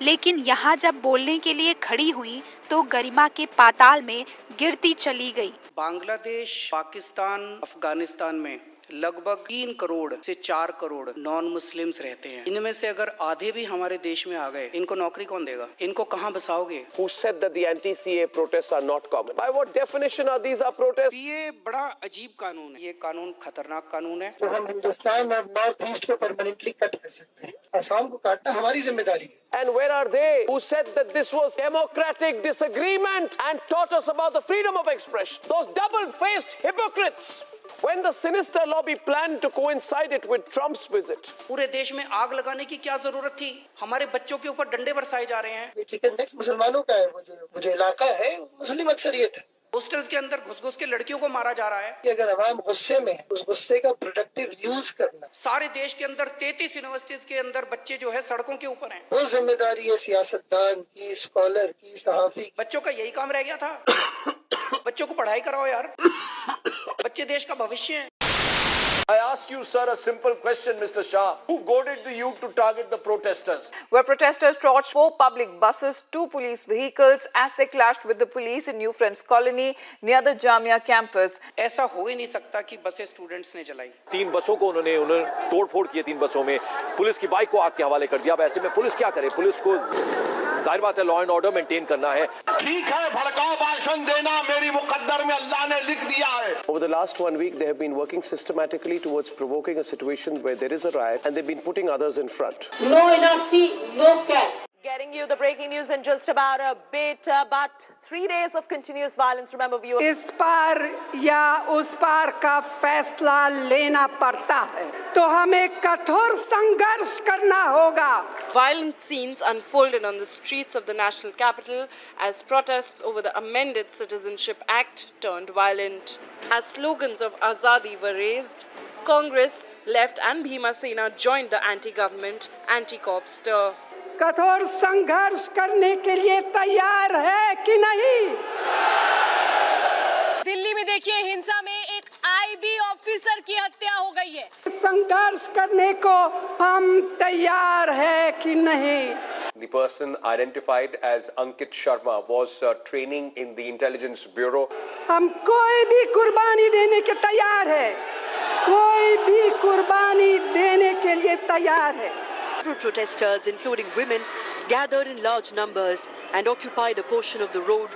लेकिन यहाँ जब बोलने के लिए खड़ी हुई तो गरिमा के पाताल में गिरती चली गई। बांग्लादेश, पाकिस्तान, अफगानिस्तान में लगभग 3 करोड़ से 4 करोड़ नॉन मुस्लिम्स रहते हैं। इनमें से अगर आधे भी हमारे देश में आ गए, इनको नौकरी कौन देगा? इनको कहाँ बसाओगे? Who said that the anti-CA protests are not common? By what definition are these protests? ये बड़ा अजीब कानून है। ये कानून खतरनाक कानून है। तो हम हिंदुस्तान और नॉर्थ ईस्ट को परमानेंटली कट कर सकते हैं। असम को काटना हमारी जिम्मेदारी है। And where are they who said that this was democratic disagreement and taught us about the freedom of expression? Those double-faced hypocrites. When the sinister lobby planned to coincide it with Trump's visit. पूरे देश में आग लगाने की क्या जरूरत थी? हमारे बच्चों के ऊपर डंडे बरसाए जा रहे हैं। चिकन नेक्स्ट मुसलमानों का है, वो जो इलाका है मुस्लिम अक्सरियत है। हॉस्टल्स के अंदर घुस-घुस के लड़कियों को मारा जा रहा है। कि अगर आवाम गुस्से में है, उस गुस्से का प्रोडक्टिव यूज करना। सारे देश के अंदर 33 यूनिवर्सिटीज के अंदर बच्चे जो है सड़कों के ऊपर हैं। वो जिम्मेदारी है सियासतदान की, स्कॉलर की, सहाफी। बच्चों का यही काम रह गया था। बच्चों को पढ़ाई कराओ यार, बच्चे देश का भविष्य हैं। I ask you, sir, a simple question, Mr. Shah. Who goaded the youth to target the protesters? Where protesters torched 4 public buses, 2 police vehicles as they clashed with the police in New Friends Colony near the Jamia campus. ऐसा हो ही नहीं सकता कि बसें students ने जलाई। 3 बसों को उन्होंने तोड़फोड़ किए। 3 बसों में पुलिस की बाइक को आग के हवाले कर दिया। अब ऐसे में पुलिस क्या करे? पुलिस को जाहिर बात है लॉ एंड ऑर्डर मेंटेन करना है। ठीक है, भड़काऊ भाषण देना मेरी मुकद्दर में अल्लाह ने लिख दिया है। Over the last 1 week, they have been working systematically towards provoking a situation where there is a riot and they've been putting others in front. No NRC, no cap. Getting you the breaking news in just about a bit, but 3 days of continuous violence. Remember, viewers. इस पार या उस पार का फैसला लेना पड़ता है, तो हमें कठोर संघर्ष करना होगा। Violent scenes unfolded on the streets of the national capital as protests over the amended Citizenship Act turned violent. As slogans of Azadi were raised, Congress, Left and Bhima Sena joined the anti-government, anti-cop stir. कठोर संघर्ष करने के लिए तैयार है कि नहीं? दिल्ली में देखिए, हिंसा में एक आईबी ऑफिसर की हत्या हो गई है। संघर्ष करने को हम तैयार है कि नहीं? The person identified as Ankit Sharma was training in the Intelligence Bureau. हम कोई भी कुर्बानी देने के तैयार है, कोई भी कुर्बानी देने के लिए तैयार है। Protesters, including women, gathered in large numbers and occupied a portion of the road.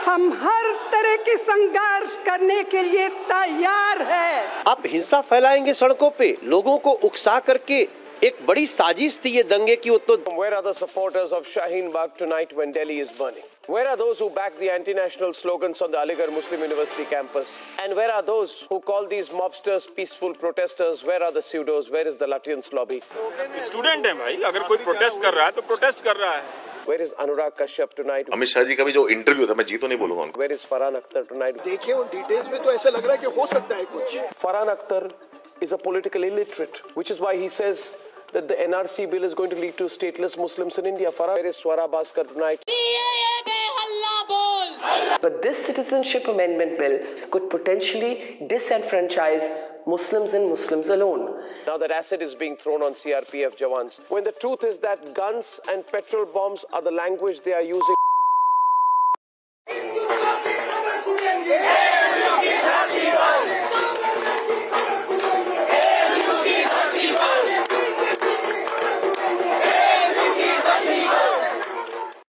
हम हर तरह की संघर्ष करने के लिए तैयार है। आप हिंसा फैलाएंगे सड़कों पे, लोगों को उकसा करके। एक बड़ी साजिश थी ये दंगे की। तो Where are the supporters of Shaheen Bagh tonight when Delhi is burning? Where are those who back the anti-national slogans on the Aligarh Muslim University campus? And where are those who call these mobsters peaceful protesters? Where are the pseudos? Where is the Latvians lobby? Student है भाई, अगर कोई protest कर रहा है तो protest कर रहा है। Where is Anurag Kashyap tonight? Amit Shah ji का भी जो इंटरव्यू था, मैं जी तो नहीं बोलूंगा उनको। Where is Farhan Akhtar tonight? देखिए उन डिटेल्स में तो ऐसा लग रहा है कि हो सकता है कुछ। Farhan Akhtar is a political illiterate, which is why he says that the NRC bill is going to lead to stateless Muslims in India. Farhan, where is Swara Bhaskar tonight? But this citizenship amendment bill could potentially disenfranchise Muslims and Muslims alone. Now that acid is being thrown on CRPF jawans, when the truth is that guns and petrol bombs are the language they are using.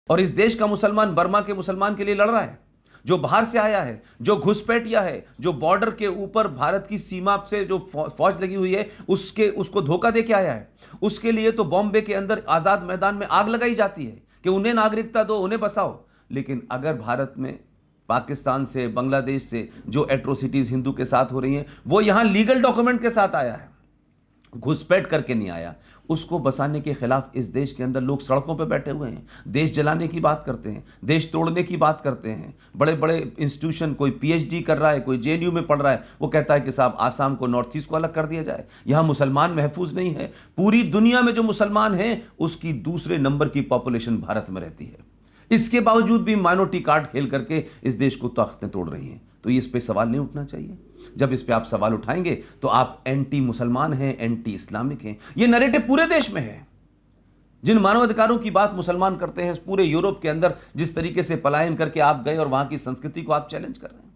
और इस देश का मुसलमान Burma के मुसलमान के लिए लड़ रहा है, जो बाहर से आया है, जो घुसपैठिया है, जो बॉर्डर के ऊपर भारत की सीमा से जो फौज लगी हुई है उसको धोखा दे के आया है। उसके लिए तो बॉम्बे के अंदर आज़ाद मैदान में आग लगाई जाती है कि उन्हें नागरिकता दो, उन्हें बसाओ। लेकिन अगर भारत में पाकिस्तान से, बांग्लादेश से जो एट्रोसिटीज़ हिंदू के साथ हो रही हैं, वो यहाँ लीगल डॉक्यूमेंट के साथ आया है, घुसपैठ करके नहीं आया। उसको बसाने के खिलाफ इस देश के अंदर लोग सड़कों पर बैठे हुए हैं, देश जलाने की बात करते हैं, देश तोड़ने की बात करते हैं। बड़े बड़े इंस्टीट्यूशन, कोई पीएचडी कर रहा है, कोई जेएनयू में पढ़ रहा है, वो कहता है कि साहब आसाम को, नॉर्थ ईस्ट को अलग कर दिया जाए, यहाँ मुसलमान महफूज नहीं है। पूरी दुनिया में जो मुसलमान हैं उसकी दूसरे नंबर की पॉपुलेशन भारत में रहती है। इसके बावजूद भी माइनॉरिटी कार्ड खेल करके इस देश को तख्तें तोड़ रही हैं। तो इस पर सवाल नहीं उठना चाहिए। जब इस पे आप सवाल उठाएंगे तो आप एंटी मुसलमान हैं, एंटी इस्लामिक हैं। ये नैरेटिव पूरे देश में है। जिन मानवाधिकारों की बात मुसलमान करते हैं, पूरे यूरोप के अंदर जिस तरीके से पलायन करके आप गए और वहां की संस्कृति को आप चैलेंज कर रहे हैं,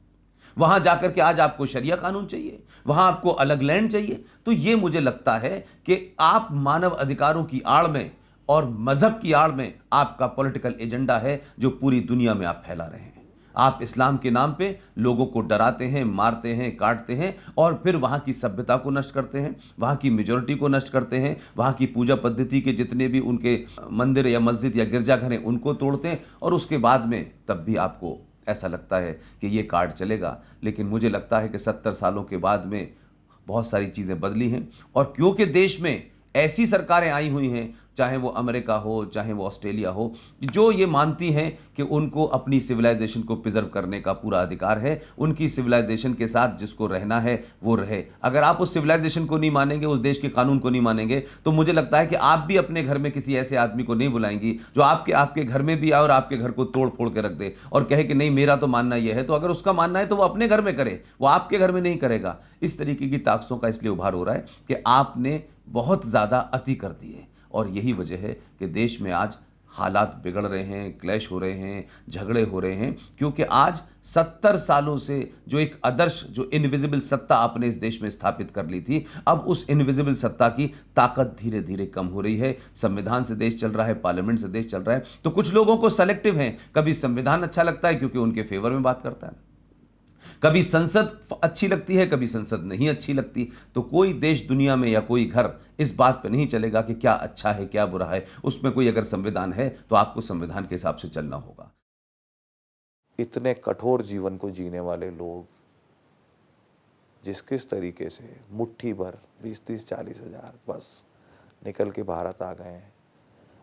वहां जाकर के आज आपको शरिया कानून चाहिए, वहां आपको अलग लैंड चाहिए। तो ये मुझे लगता है कि आप मानव अधिकारों की आड़ में और मजहब की आड़ में आपका पॉलिटिकल एजेंडा है जो पूरी दुनिया में आप फैला रहे हैं। आप इस्लाम के नाम पे लोगों को डराते हैं, मारते हैं, काटते हैं और फिर वहाँ की सभ्यता को नष्ट करते हैं, वहाँ की मेजॉरिटी को नष्ट करते हैं, वहाँ की पूजा पद्धति के जितने भी उनके मंदिर या मस्जिद या गिरजाघर हैं उनको तोड़ते हैं। और उसके बाद में तब भी आपको ऐसा लगता है कि ये कार्ड चलेगा। लेकिन मुझे लगता है कि 70 सालों के बाद में बहुत सारी चीज़ें बदली हैं। और क्योंकि देश में ऐसी सरकारें आई हुई हैं, चाहे वो अमेरिका हो, चाहे वो ऑस्ट्रेलिया हो, जो ये मानती हैं कि उनको अपनी सिविलाइजेशन को प्रिजर्व करने का पूरा अधिकार है। उनकी सिविलाइजेशन के साथ जिसको रहना है वो रहे। अगर आप उस सिविलाइजेशन को नहीं मानेंगे, उस देश के कानून को नहीं मानेंगे, तो मुझे लगता है कि आप भी अपने घर में किसी ऐसे आदमी को नहीं बुलाएंगी जो आपके घर में भी आए और आपके घर को तोड़ फोड़ के रख दे और कहे कि नहीं मेरा तो मानना यह है। तो अगर उसका मानना है तो वो अपने घर में करे, वो आपके घर में नहीं करेगा। इस तरीके की ताकतों का इसलिए उभार हो रहा है कि आपने बहुत ज़्यादा अति कर दिए। और यही वजह है कि देश में आज हालात बिगड़ रहे हैं, क्लैश हो रहे हैं, झगड़े हो रहे हैं, क्योंकि आज 70 सालों से जो एक आदर्श, जो इनविजिबल सत्ता आपने इस देश में स्थापित कर ली थी, अब उस इनविजिबल सत्ता की ताकत धीरे धीरे कम हो रही है। संविधान से देश चल रहा है, पार्लियामेंट से देश चल रहा है। तो कुछ लोगों को सेलेक्टिव हैं, कभी संविधान अच्छा लगता है क्योंकि उनके फेवर में बात करता है, कभी संसद अच्छी लगती है, कभी संसद नहीं अच्छी लगती। तो कोई देश दुनिया में या कोई घर इस बात पर नहीं चलेगा कि क्या अच्छा है क्या बुरा है। उसमें कोई अगर संविधान है तो आपको संविधान के हिसाब से चलना होगा। इतने कठोर जीवन को जीने वाले लोग जिस किस तरीके से मुट्ठी भर 20-30-40 हज़ार बस निकल के भारत आ गए हैं,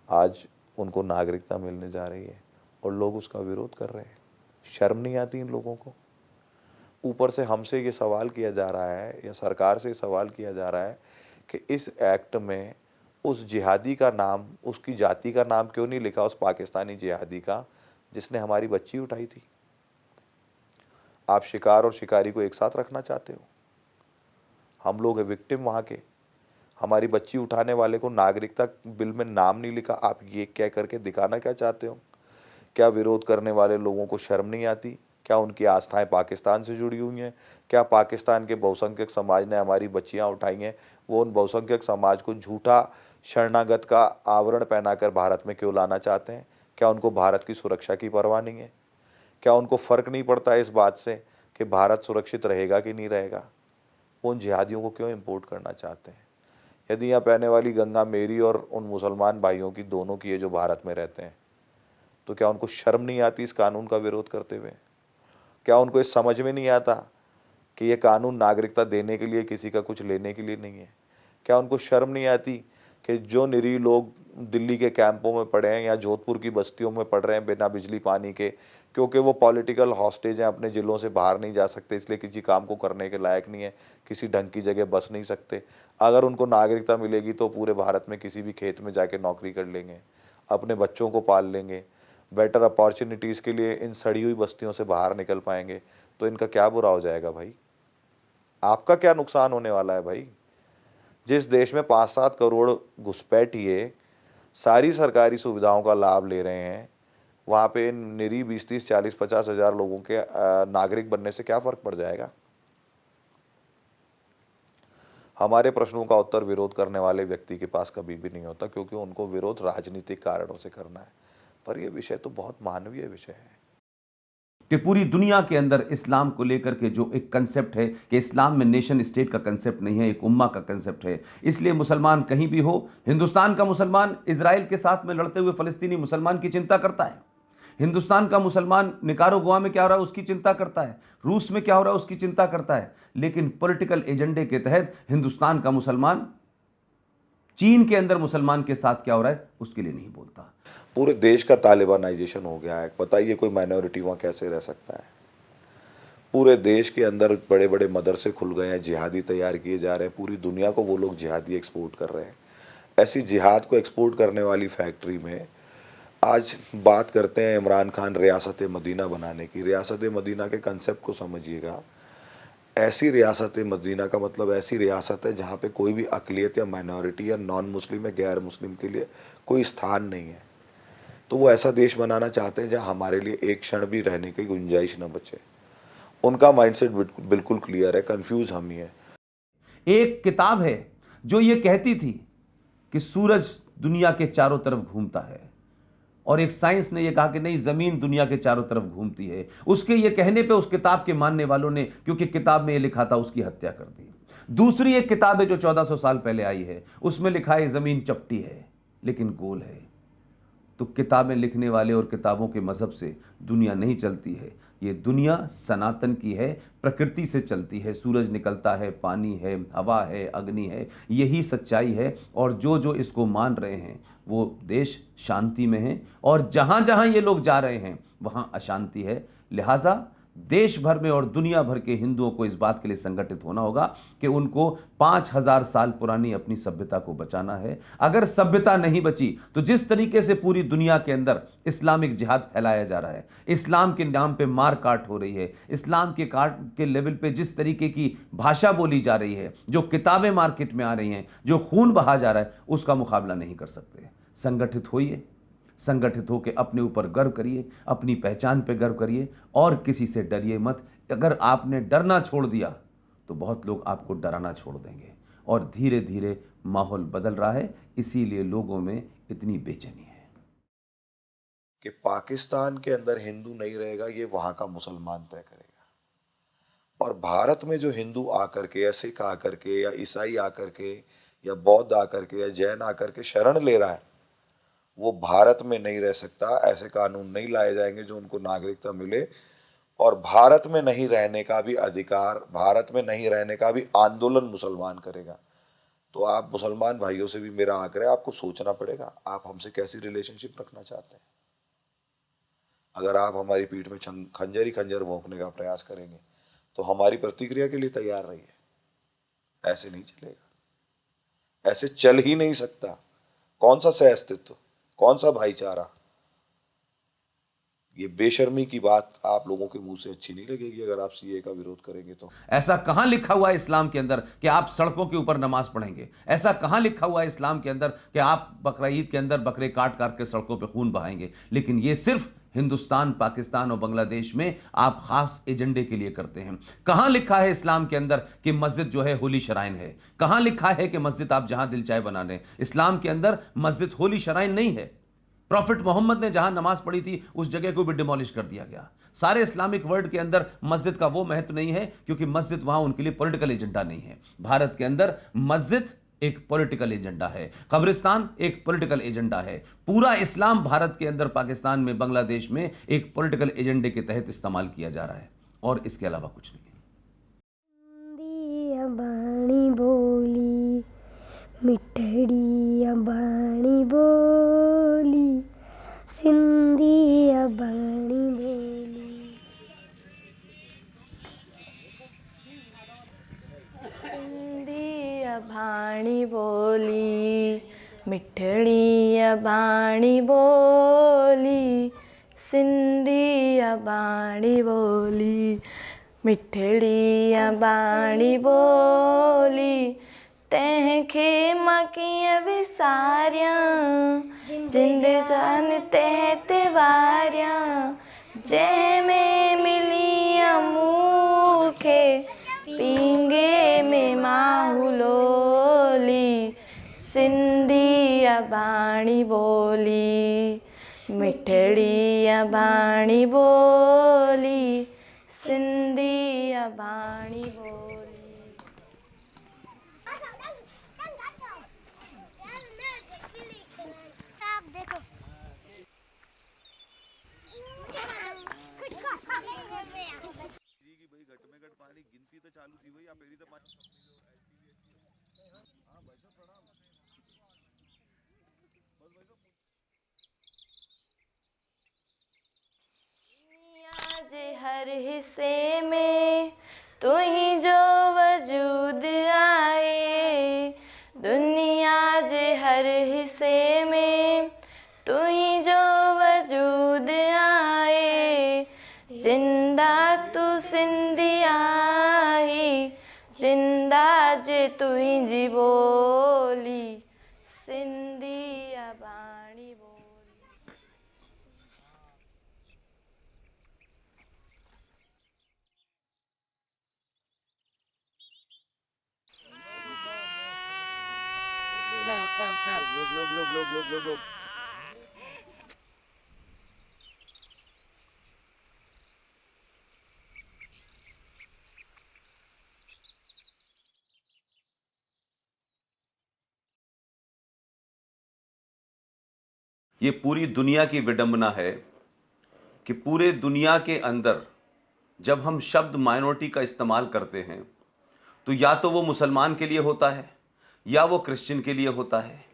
आज उनको नागरिकता मिलने जा रही है और लोग उसका विरोध कर रहे हैं। शर्म नहीं आती इन लोगों को? ऊपर से हमसे ये सवाल किया जा रहा है या सरकार से सवाल किया जा रहा है कि इस एक्ट में उस जिहादी का नाम, उसकी जाति का नाम क्यों नहीं लिखा, उस पाकिस्तानी जिहादी का जिसने हमारी बच्ची उठाई थी। आप शिकार और शिकारी को एक साथ रखना चाहते हो। हम लोग है विक्टिम वहाँ के। हमारी बच्ची उठाने वाले को नागरिकता बिल में नाम नहीं लिखा, आप ये कह करके दिखाना क्या चाहते हो? क्या विरोध करने वाले लोगों को शर्म नहीं आती? क्या उनकी आस्थाएं पाकिस्तान से जुड़ी हुई हैं? क्या पाकिस्तान के बहुसंख्यक समाज ने हमारी बच्चियां उठाई हैं, वो उन बहुसंख्यक समाज को झूठा शरणागत का आवरण पहनाकर भारत में क्यों लाना चाहते हैं? क्या उनको भारत की सुरक्षा की परवाह नहीं है? क्या उनको फ़र्क नहीं पड़ता इस बात से कि भारत सुरक्षित रहेगा कि नहीं रहेगा? उन जिहादियों को क्यों इम्पोर्ट करना चाहते हैं? यदि यहाँ बहने वाली गंगा मेरी और उन मुसलमान भाइयों की, दोनों की है जो भारत में रहते हैं, तो क्या उनको शर्म नहीं आती इस कानून का विरोध करते हुए? क्या उनको इस समझ में नहीं आता कि ये कानून नागरिकता देने के लिए, किसी का कुछ लेने के लिए नहीं है? क्या उनको शर्म नहीं आती कि जो निरीह लोग दिल्ली के कैंपों में पड़े हैं या जोधपुर की बस्तियों में पड़ रहे हैं बिना बिजली पानी के, क्योंकि वो पॉलिटिकल हॉस्टेज हैं, अपने ज़िलों से बाहर नहीं जा सकते, इसलिए किसी काम को करने के लायक नहीं है, किसी ढंग की जगह बस नहीं सकते। अगर उनको नागरिकता मिलेगी तो पूरे भारत में किसी भी खेत में जाके नौकरी कर लेंगे, अपने बच्चों को पाल लेंगे, बेटर अपॉर्चुनिटीज़ के लिए इन सड़ी हुई बस्तियों से बाहर निकल पाएंगे, तो इनका क्या बुरा हो जाएगा भाई? आपका क्या नुकसान होने वाला है भाई? जिस देश में 5-7 करोड़ घुसपैठिए सारी सरकारी सुविधाओं का लाभ ले रहे हैं, वहाँ पे इन निरी 20-30, 40, 50 हज़ार लोगों के नागरिक बनने से क्या फ़र्क पड़ जाएगा? हमारे प्रश्नों का उत्तर विरोध करने वाले व्यक्ति के पास कभी भी नहीं होता, क्योंकि उनको विरोध राजनीतिक कारणों से करना है। पर यह विषय तो बहुत मानवीय विषय है कि पूरी दुनिया के अंदर इस्लाम को लेकर के जो एक कंसेप्ट है कि इस्लाम में नेशन स्टेट का कंसेप्ट नहीं है, एक उम्मा का कंसेप्ट है। इसलिए मुसलमान कहीं भी हो, हिंदुस्तान का मुसलमान इजराइल के साथ में लड़ते हुए फ़लस्तीनी मुसलमान की चिंता करता है, हिंदुस्तान का मुसलमान निकारागुआ में क्या हो रहा है उसकी चिंता करता है, रूस में क्या हो रहा है उसकी चिंता करता है। लेकिन पॉलिटिकल एजेंडे के तहत हिंदुस्तान का मुसलमान चीन के अंदर मुसलमान के साथ क्या हो रहा है उसके लिए नहीं बोलता। पूरे देश का तालिबानाइजेशन हो गया है। बताइए कोई माइनॉरिटी वहाँ कैसे रह सकता है? पूरे देश के अंदर बड़े बड़े मदरसे खुल गए हैं, जिहादी तैयार किए जा रहे हैं, पूरी दुनिया को वो लोग जिहादी एक्सपोर्ट कर रहे हैं। ऐसी जिहाद को एक्सपोर्ट करने वाली फैक्ट्री में आज बात करते हैं इमरान खान रियासत मदीना बनाने की। रियासत मदीना के कंसेप्ट को समझिएगा। ऐसी रियासत मदीना का मतलब ऐसी रियासत है जहाँ पे कोई भी अक़लियत या माइनॉरिटी या नॉन मुस्लिम या गैर मुस्लिम के लिए कोई स्थान नहीं है। तो वो ऐसा देश बनाना चाहते हैं जहाँ हमारे लिए एक क्षण भी रहने की गुंजाइश न बचे। उनका माइंडसेट बिल्कुल क्लियर है, कंफ्यूज हम ही है। एक किताब है जो ये कहती थी कि सूरज दुनिया के चारों तरफ घूमता है, और एक साइंस ने यह कहा कि नहीं, जमीन दुनिया के चारों तरफ घूमती है। उसके ये कहने पे उस किताब के मानने वालों ने, क्योंकि किताब में ये लिखा था, उसकी हत्या कर दी। दूसरी एक किताब है जो 1400 साल पहले आई है, उसमें लिखा है जमीन चपटी है लेकिन गोल है। तो किताबें लिखने वाले और किताबों के मजहब से दुनिया नहीं चलती है। ये दुनिया सनातन की है, प्रकृति से चलती है। सूरज निकलता है, पानी है, हवा है, अग्नि है, यही सच्चाई है। और जो जो इसको मान रहे हैं वो देश शांति में है, और जहाँ जहाँ ये लोग जा रहे हैं वहाँ अशांति है। लिहाजा देश भर में और दुनिया भर के हिंदुओं को इस बात के लिए संगठित होना होगा कि उनको 5000 साल पुरानी अपनी सभ्यता को बचाना है। अगर सभ्यता नहीं बची तो जिस तरीके से पूरी दुनिया के अंदर इस्लामिक जिहाद फैलाया जा रहा है, इस्लाम के नाम पे मार काट हो रही है, इस्लाम के काट के लेवल पे जिस तरीके की भाषा बोली जा रही है, जो किताबें मार्केट में आ रही हैं, जो खून बहा जा रहा है, उसका मुकाबला नहीं कर सकते। संगठित होइए, संगठित होकर अपने ऊपर गर्व करिए, अपनी पहचान पे गर्व करिए, और किसी से डरिए मत। अगर आपने डरना छोड़ दिया तो बहुत लोग आपको डराना छोड़ देंगे, और धीरे धीरे माहौल बदल रहा है। इसीलिए लोगों में इतनी बेचैनी है कि पाकिस्तान के अंदर हिंदू नहीं रहेगा, ये वहाँ का मुसलमान तय करेगा। और भारत में जो हिंदू आकर के या सिख आकर के या ईसाई आकर के या बौद्ध आकर के या जैन आकर के शरण ले रहा है, वो भारत में नहीं रह सकता। ऐसे कानून नहीं लाए जाएंगे जो उनको नागरिकता मिले, और भारत में नहीं रहने का भी अधिकार, भारत में नहीं रहने का भी आंदोलन मुसलमान करेगा। तो आप मुसलमान भाइयों से भी मेरा आग्रह है, आपको सोचना पड़ेगा आप हमसे कैसी रिलेशनशिप रखना चाहते हैं। अगर आप हमारी पीठ में खंजर ही खंजर भोंकने का प्रयास करेंगे तो हमारी प्रतिक्रिया के लिए तैयार रहिए। ऐसे नहीं चलेगा, ऐसे चल ही नहीं सकता। कौन सा सह अस्तित्व, कौन सा भाईचारा? ये बेशर्मी की बात आप लोगों के मुंह से अच्छी नहीं लगेगी अगर आप सीए का विरोध करेंगे तो। ऐसा कहां लिखा हुआ है इस्लाम के अंदर कि आप सड़कों के ऊपर नमाज पढ़ेंगे? ऐसा कहां लिखा हुआ है इस्लाम के अंदर कि आप बकरा ईद के अंदर बकरे काट काट के सड़कों पे खून बहाएंगे? लेकिन ये सिर्फ हिंदुस्तान, पाकिस्तान और बांग्लादेश में आप खास एजेंडे के लिए करते हैं। कहां लिखा है इस्लाम के अंदर कि मस्जिद जो है होली शराइन है? कहां लिखा है कि मस्जिद आप जहां दिल चाहे बना लें? इस्लाम के अंदर मस्जिद होली शराइन नहीं है। प्रॉफिट मोहम्मद ने जहां नमाज पढ़ी थी उस जगह को भी डिमोलिश कर दिया गया। सारे इस्लामिक वर्ल्ड के अंदर मस्जिद का वो महत्व नहीं है, क्योंकि मस्जिद वहां उनके लिए पॉलिटिकल एजेंडा नहीं है। भारत के अंदर मस्जिद एक पॉलिटिकल एजेंडा है, कब्रिस्तान एक पॉलिटिकल एजेंडा है। पूरा इस्लाम भारत के अंदर, पाकिस्तान में, बांग्लादेश में एक पॉलिटिकल एजेंडे के तहत इस्तेमाल किया जा रहा है, और इसके अलावा कुछ नहीं। बाणी बोली मिठड़ी बाणी बोली, सिंधी बाणी बोली। भाणी बोली मिठड़ी बाणी बोली, सिंधी बाणी बोली मिठड़ी बाणी बोली तंहिंखे मां कीअं विसारियां जिंद जान ते वारियां जंहिंमें मिली मूंखे पींगे में माहुलोली सिंधी बाणी बोली मिठड़ी बाणी बोली सिंधी बाणी बोली। जे हर हिस्से में तू ही जो वजूद आए दुनिया जे हर हिस्से में तू ही जो वजूद आए जिंदा तू सिंधी आई जिंदा जे तू ही जी बोली सिंधी बाणी बोली। लोग ये पूरी दुनिया की विडंबना है कि पूरे दुनिया के अंदर जब हम शब्द माइनॉरिटी का इस्तेमाल करते हैं तो या तो वो मुसलमान के लिए होता है या वो क्रिश्चियन के लिए होता है,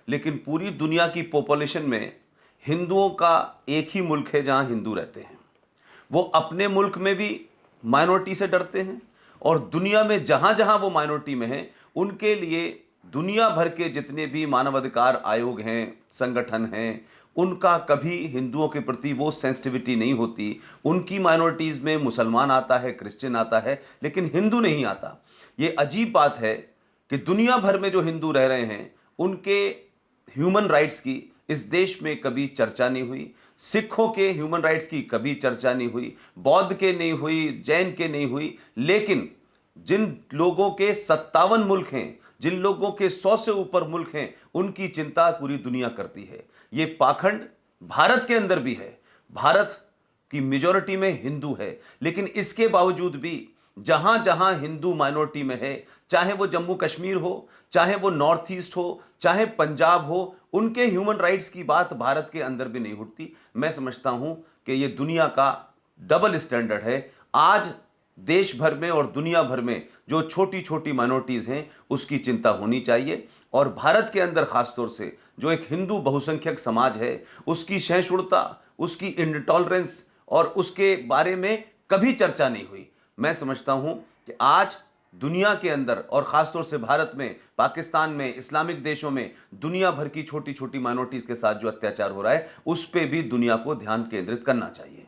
लेकिन पूरी दुनिया की पॉपुलेशन में हिंदुओं का एक ही मुल्क है जहां हिंदू रहते हैं। वो अपने मुल्क में भी माइनॉरिटी से डरते हैं और दुनिया में जहां जहां वो माइनॉरिटी में हैं उनके लिए दुनिया भर के जितने भी मानवाधिकार आयोग हैं, संगठन हैं, उनका कभी हिंदुओं के प्रति वो सेंसिटिविटी नहीं होती। उनकी माइनॉरिटीज़ में मुसलमान आता है, क्रिश्चियन आता है, लेकिन हिंदू नहीं आता। ये अजीब बात है कि दुनिया भर में जो हिंदू रह रहे हैं उनके ह्यूमन राइट्स की इस देश में कभी चर्चा नहीं हुई, सिखों के ह्यूमन राइट्स की कभी चर्चा नहीं हुई, बौद्ध के नहीं हुई, जैन के नहीं हुई, लेकिन जिन लोगों के 57 मुल्क हैं, जिन लोगों के 100 से ऊपर मुल्क हैं, उनकी चिंता पूरी दुनिया करती है। ये पाखंड भारत के अंदर भी है। भारत की मेजॉरिटी में हिंदू है, लेकिन इसके बावजूद भी जहां जहां हिंदू माइनॉरिटी में है, चाहे वो जम्मू कश्मीर हो, चाहे वो नॉर्थ ईस्ट हो, चाहे पंजाब हो, उनके ह्यूमन राइट्स की बात भारत के अंदर भी नहीं उठती। मैं समझता हूं कि ये दुनिया का डबल स्टैंडर्ड है। आज देश भर में और दुनिया भर में जो छोटी छोटी माइनॉरिटीज हैं उसकी चिंता होनी चाहिए, और भारत के अंदर खासतौर से जो एक हिंदू बहुसंख्यक समाज है उसकी सहिष्णुता, उसकी इंटॉलरेंस और उसके बारे में कभी चर्चा नहीं हुई। मैं समझता हूं कि आज दुनिया के अंदर और ख़ासतौर से भारत में, पाकिस्तान में, इस्लामिक देशों में दुनिया भर की छोटी छोटी माइनॉरिटीज़ के साथ जो अत्याचार हो रहा है उस पर भी दुनिया को ध्यान केंद्रित करना चाहिए।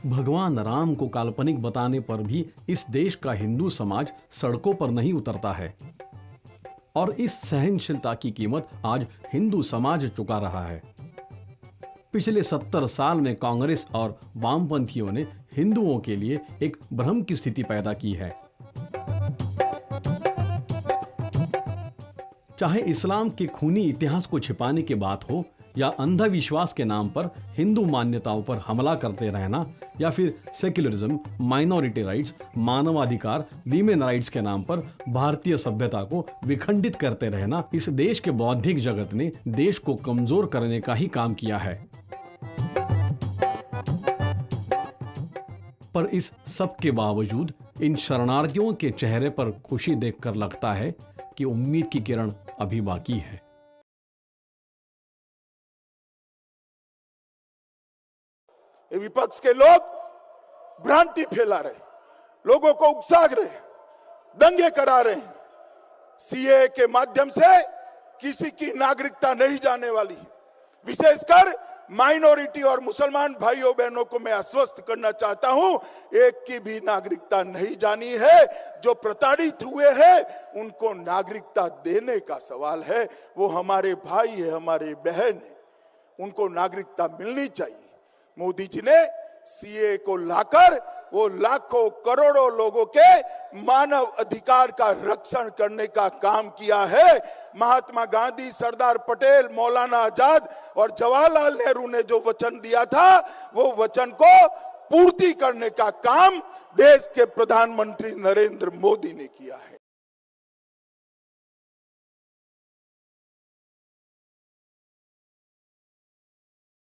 भगवान राम को काल्पनिक बताने पर भी इस देश का हिंदू समाज सड़कों पर नहीं उतरता है, और इस सहनशीलता की कीमत आज हिंदू समाज चुका रहा है। पिछले 70 साल में कांग्रेस और वामपंथियों ने हिंदुओं के लिए एक भ्रम की स्थिति पैदा की है। चाहे इस्लाम के खूनी इतिहास को छिपाने की बात हो या अंधविश्वास के नाम पर हिंदू मान्यताओं पर हमला करते रहना, या फिर सेक्युलरिज्म, माइनॉरिटी राइट्स, मानवाधिकार, वीमेन राइट्स के नाम पर भारतीय सभ्यता को विखंडित करते रहना, इस देश के बौद्धिक जगत ने देश को कमजोर करने का ही काम किया है। पर इस सब के बावजूद इन शरणार्थियों के चेहरे पर खुशी देखकर लगता है कि उम्मीद की किरण अभी बाकी है। विपक्ष के लोग भ्रांति फैला रहे, लोगों को उकसा रहे, दंगे करा रहे हैं, सीए के माध्यम से किसी की नागरिकता नहीं जाने वाली। विशेषकर माइनॉरिटी और मुसलमान भाइयों बहनों को मैं आश्वस्त करना चाहता हूं, एक की भी नागरिकता नहीं जानी है। जो प्रताड़ित हुए हैं उनको नागरिकता देने का सवाल है। वो हमारे भाई है, हमारे बहन है, उनको नागरिकता मिलनी चाहिए। मोदी जी ने सीए को लाकर वो लाखों करोड़ों लोगों के मानव अधिकार का रक्षण करने का काम किया है। महात्मा गांधी, सरदार पटेल, मौलाना आजाद और जवाहरलाल नेहरू ने जो वचन दिया था, वो वचन को पूर्ति करने का काम देश के प्रधानमंत्री नरेंद्र मोदी ने किया है।